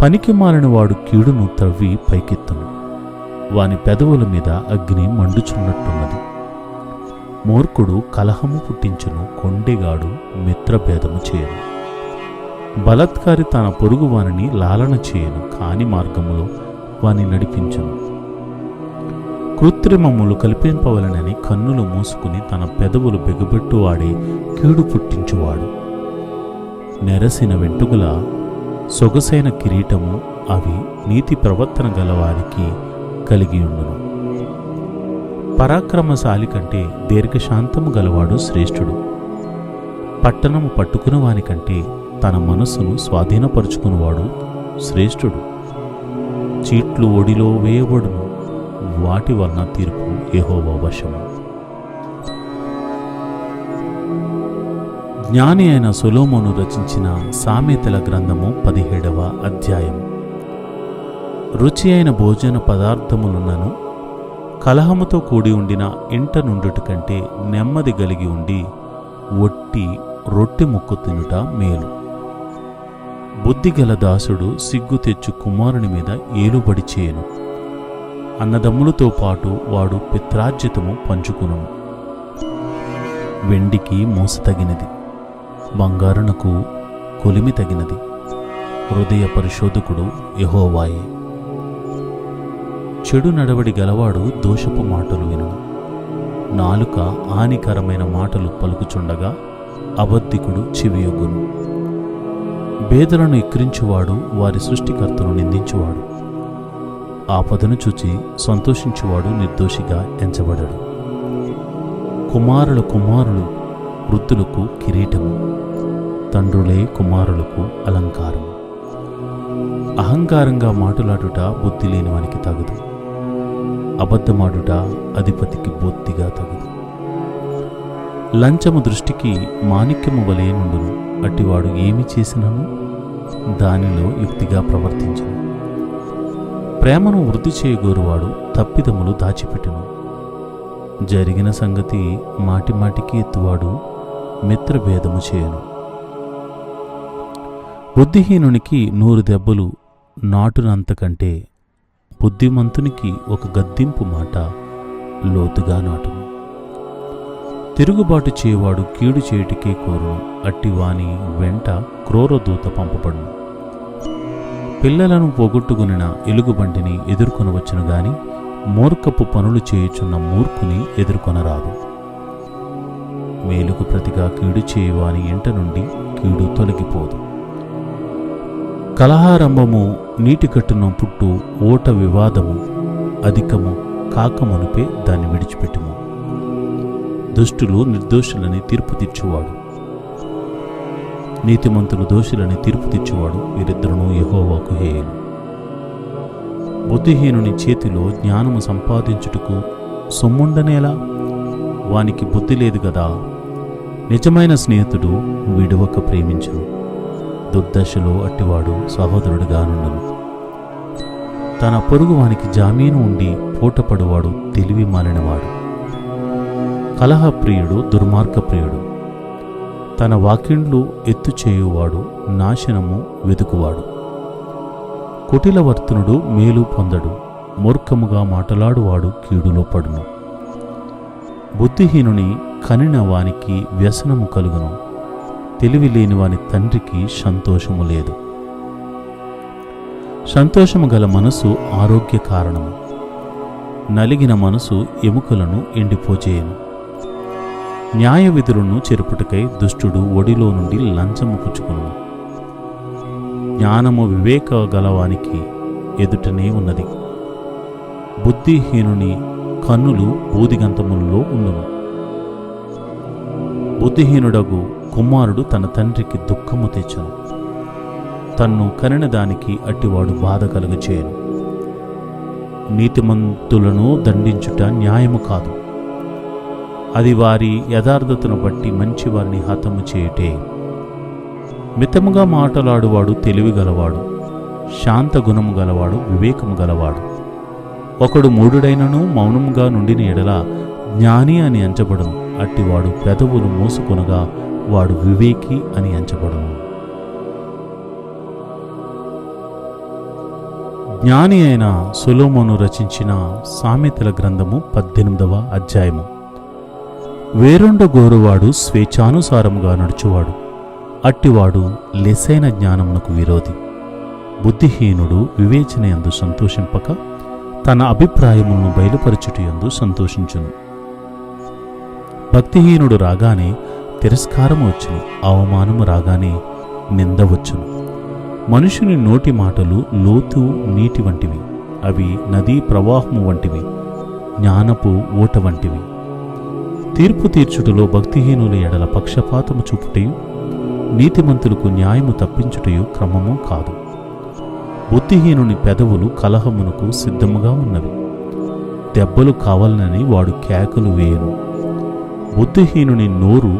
పనికి మాలిన వాడు కీడును త్రవ్వి పైకెత్తును, వాని పెదవుల మీద అగ్ని మండుచున్నట్టున్నది. మూర్ఖుడు కలహము పుట్టించును, కొండెగాడు మిత్రభేదము చేయను. బలత్కారి తన పొరుగు వానిని లాలన చేయను, కాని మార్గములో వాని నడిపించును. కృత్రిమములు కల్పింపవలనని కన్నులు మూసుకుని తన పెదవులు బెగబెట్టు వాడే కీడు పుట్టించువాడు. నెరసిన వెంట్రుకల సొగసైన కిరీటము అవి నీతి ప్రవర్తన గలవారికి కలిగియుండును. పరాక్రమశాలి కంటే దీర్ఘశాంతము గలవాడు శ్రేష్ఠుడు. పట్టణము పట్టుకుని వానికంటే తన మనస్సును స్వాధీనపరుచుకునివాడు శ్రేష్ఠుడు. చీట్లు ఒడిలో వేయబడును, వాటి వలన తీర్పు యెహోవా వశము. జ్ఞాని అయిన సొలొమోను రచించిన సామెతల గ్రంథము 17వ అధ్యాయం. రుచి అయిన భోజన పదార్థములున్నను కలహముతో కూడి ఉండిన ఇంట నుండుట కంటే నెమ్మది కలిగి ఉండి ఒట్టి రొట్టె ముక్కు తినుట మేలు. బుద్ధిగల దాసుడు సిగ్గు తెచ్చు కుమారుని మీద ఏలుబడి చేయను, అన్నదమ్ములతో పాటు వాడు పిత్రార్జితము పంచుకును. వెండికి మోసతగినది, బంగారునకు కొలిమి తగినది, హృదయ పరిశోధకుడు యెహోవాయే. చెడు నడవడి గలవాడు దోషపు మాటలు వినును, నాలుక హానికరమైన మాటలు పలుకుచుండగా అబద్ధికుడు చెవియొగ్గును. బేదలను ఎక్కిరించువాడు వారి సృష్టికర్తను నిందించువాడు, ఆపదను చూచి సంతోషించువాడు నిర్దోషిగా ఎంచబడడు. కుమారులు వృద్ధులకు కిరీటము, తండ్రులే కుమారులకు అలంకారము. అహంకారంగా మాట్లాడుట బుద్ధి లేని వానికి తగదు, అబద్ధమాడుట అధిపతికి బొత్తిగా తగదు. లంచము దృష్టికి మాణిక్యము వలె నుండును, అట్టివాడు ఏమి చేసినను దానిలో యుక్తిగా ప్రవర్తించును. ప్రేమను వృద్ధి చేయగోరువాడు తప్పిదములు దాచిపెట్టును, జరిగిన సంగతి మాటిమాటికి ఎత్తువాడు మిత్రభేదము చేయను. బుద్ధిహీనునికి 100 దెబ్బలు నాటునంతకంటే బుద్ధిమంతునికి ఒక గద్దింపు మాట లోతుగా నాటును. తిరుగుబాటు చేయవాడు కీడు చేయుటికే కోరును, అట్టివాని వెంట క్రూరదూత పంపబడును. పిల్లలను పోగొట్టుకునిన ఎలుగుబంటిని ఎదుర్కొనవచ్చును గాని మూర్ఖపు పనులు చేయుచున్న మూర్ఖుని ఎదుర్కొనరాదు. మేలుకు ప్రతిగా కీడు చేయువాని ఇంట నుండి కీడు తొలగిపోదు. కలహారంభము నీటికట్టున పుట్టు ఓట వివాదము అధికము కాకమునుపే దాన్ని విడిచిపెట్టుము. దుష్టులు నిర్దోషులని తీర్పు తీర్చువాడు, నీతిమంతులు దోషులని తీర్పు తీర్చువాడు, వీరిద్దరును యెహోవాకు హేయులు. బుద్ధిహీనుని చేతిలో జ్ఞానము సంపాదించుటకు సొమ్ముండనేలా? వానికి బుద్ధి లేదు గదా. నిజమైన స్నేహితుడు విడువక ప్రేమించును, దుర్దశలో అట్టివాడు సహోదరుడిగా నుండును. తన పొరుగు వానికి జామీను ఉండి పూటపడువాడు తెలివి మాలినవాడు. కలహప్రియుడు దుర్మార్గప్రియుడు, తన వాకిండ్లు ఎత్తు చేయువాడు నాశనము వెతుకువాడు. కుటిలవర్తనుడు మేలు పొందడు, మూర్ఖముగా మాటలాడువాడు కీడులో పడును. బుద్ధిహీనుని కనిన వానికి వ్యసనము కలుగును, తెలివి లేని వాని తండ్రికి సంతోషము లేదు. సంతోషము గల మనసు ఆరోగ్య కారణము, నలిగిన మనసు ఎముకలను ఎండిపోచేయను. న్యాయ విధులను చెరుపుటకై దుష్టుడు ఒడిలో నుండి లంచము పుచ్చుకును. జ్ఞానము వివేక గలవానికి ఎదుటనే ఉన్నది, బుద్ధిహీనుని కన్నులు బూదిగంతములలో ఉండును. బుద్ధిహీనుడగు కుమారుడు తన తండ్రికి దుఃఖము తెచ్చును, తన్ను కనిన దానికి అట్టివాడు బాధ కలుగచేయను. నీతిమంతులను దండించుట న్యాయము కాదు, అది వారి యథార్థతను బట్టి మంచివారిని హతము చేయుటే. మితముగా మాటలాడువాడు తెలివి గలవాడు, శాంత గుణము గలవాడు వివేకము గలవాడు. ఒకడు మూఢుడైనను మౌనముగా నుండిన ఎడల జ్ఞాని అని ఎంచబడును, అట్టివాడు పెదవులు మూసుకొనగా వాడు వివేకి అని ఎంచబడును. జ్ఞాని అయిన సొలొమోను రచించిన సామెతల గ్రంథము 18వ అధ్యాయము. వేరొండ గోరువాడు స్వేచ్ఛానుసారముగా నడుచువాడు, అట్టివాడు లెసైన జ్ఞానమునకు విరోధి. బుద్ధిహీనుడు వివేచనయందు సంతోషింపక తన అభిప్రాయములను బయలుపరచుటయందు సంతోషించును. భక్తిహీనుడు రాగానే తిరస్కారము వచ్చును, అవమానము రాగానే నింద వచ్చును. మనుషుని నోటి మాటలు లోతు నీటి వంటివి, అవి నదీ ప్రవాహము వంటివి, జ్ఞానపు ఊట వంటివి. తీర్పు తీర్చుటలో భక్తిహీనుల ఎడల పక్షపాతము చూపుటయు నీతిమంతులకు న్యాయము తప్పించుటయు క్రమము కాదు. బుద్ధిహీనుని పెదవులు కలహమునకు సిద్ధముగా ఉన్నవి, దెబ్బలు కావాలనని వాడు కేకలు వేయను. బుద్ధిహీనుని నోరు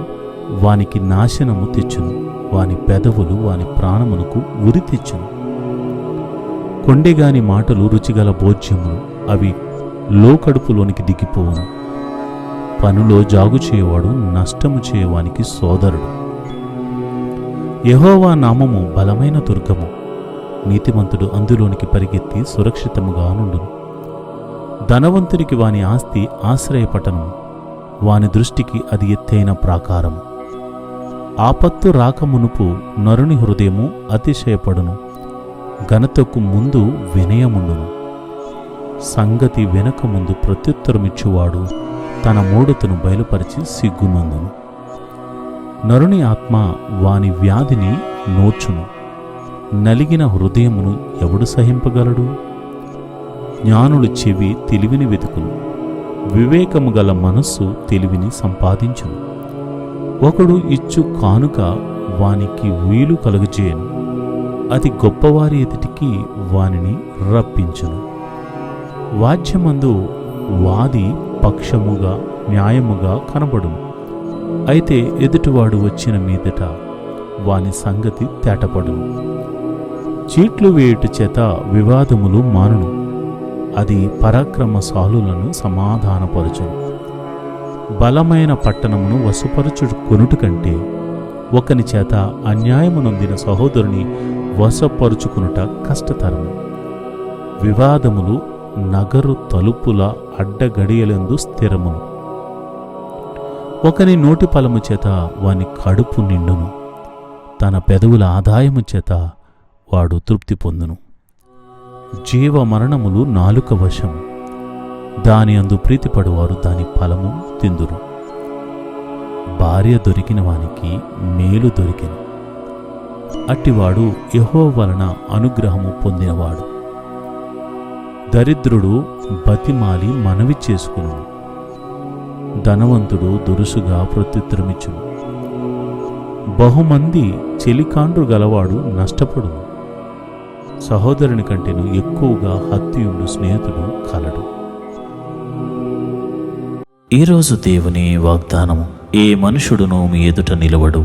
వానికి నాశనము తెచ్చును, వాని పెదవులు వాని ప్రాణమునకు ఉరి తెచ్చును. కొండెగాని మాటలు రుచిగల భోజ్యములు, అవి లోకడుపులోనికి దిగిపోవును. పనులో జాగు చేయవాడు నష్టము చేయవానికి సోదరుడు. యెహోవా నామము బలమైన దుర్గము, నీతిమంతుడు అందులోనికి పరిగెత్తి సురక్షితముగా నుండును. ధనవంతునికి వాని ఆస్తి ఆశ్రయపటనము, వాని దృష్టికి అది ఎత్తైన ప్రాకారము. ఆపత్తు రాకమునుపు నరుని హృదయము అతిశయపడును, ఘనతకు ముందు వినయముండును. సంగతి వెనక ముందు ప్రత్యుత్తరమిచ్చువాడు తన మూఢతను బయలుపరిచి సిగ్గునందును. నరుని ఆత్మ వాని వ్యాధిని నోచును, నలిగిన హృదయమును ఎవడు సహింపగలడు? జ్ఞానుల చెవి తెలివిని వెతుకును, వివేకము గల మనస్సు తెలివిని సంపాదించును. ఒకడు ఇచ్చు కానుక వానికి వీలు కలుగజేయను, అది గొప్పవారి ఎదుటికి వానిని రప్పించును. వాద్యమందు వాది పక్షముగా న్యాయముగా కనబడును, అయితే ఎదుటివాడు వచ్చిన మీదట వాని సంగతి తేటపడును. చీట్లు వేయుట చేత వివాదములు మానును, అది పరాక్రమశాలులను సమాధానపరచును. బలమైన పట్టణమును వశపరచుడు కొనుట కంటే ఒకని చేత అన్యాయము నొందిన సహోదరుని వశపరుచుకునుట కష్టతరము. వివాదములు నగరు తలుపుల అడ్డగడియలందు స్థిరమును. ఒకని నోటి ఫలము చేత వాని కడుపు నిండును, తన పెదవుల ఆదాయము చేత వాడు తృప్తి పొందును. జీవ మరణములు నాలుక వశం, దాని అందు ప్రీతిపడువారు దాని ఫలము తిందురు. భార్య దొరికిన వానికి మేలు దొరికెను, అట్టివాడు యెహోవా వలన అనుగ్రహము పొందినవాడు. దరిద్రుడు బతిమాలి మనవి చేసుకును, ధనవంతుడు దురుసుగా ప్రత్యుత్తరమిచ్చును. బహుమంది చెలికాండ్రు గలవాడు నష్టపడును, సహోదరుని కంటేను ఎక్కువగా హత్యుండు స్నేహితుడు కలడు. ఈరోజు దేవుని వాగ్దానము, ఏ మనుషుడును మీ ఎదుట నిలవడు.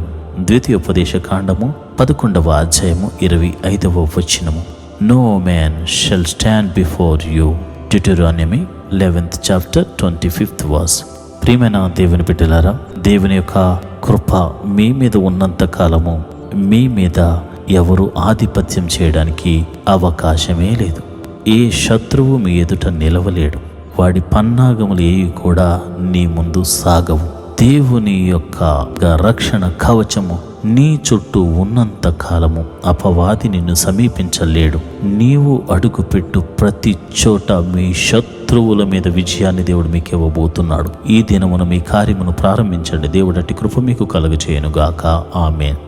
ద్వితీయోపదేశ కాండము 11వ అధ్యాయము 25వ వచనము. No man shall stand before you. Deuteronomy 11th chapter 25th verse. ప్రియమైన దేవుని బిడ్డలారా, దేవుని యొక్క కృప మీ మీద ఉన్నంత కాలము మీ మీద ఎవరు ఆధిపత్యం చేయడానికి అవకాశమే లేదు. ఏ శత్రువు మీ ఎదుట నిలవలేడు, వాడి పన్నాగములు ఏవి కూడా నీ ముందు సాగవు. దేవుని యొక్క రక్షణ కవచము నీ చుట్టూ ఉన్నంత కాలము అపవాది నిన్ను సమీపించలేడు. నీవు అడుగుపెట్టు ప్రతి చోట మీ శత్రువుల మీద విజయాన్ని దేవుడు మీకు ఇవ్వబోతున్నాడు. ఈ దినమున మీ కార్యమును ప్రారంభించండి. దేవుడు అట్టి కృప మీకు కలుగజేయునుగాక. ఆమేన్.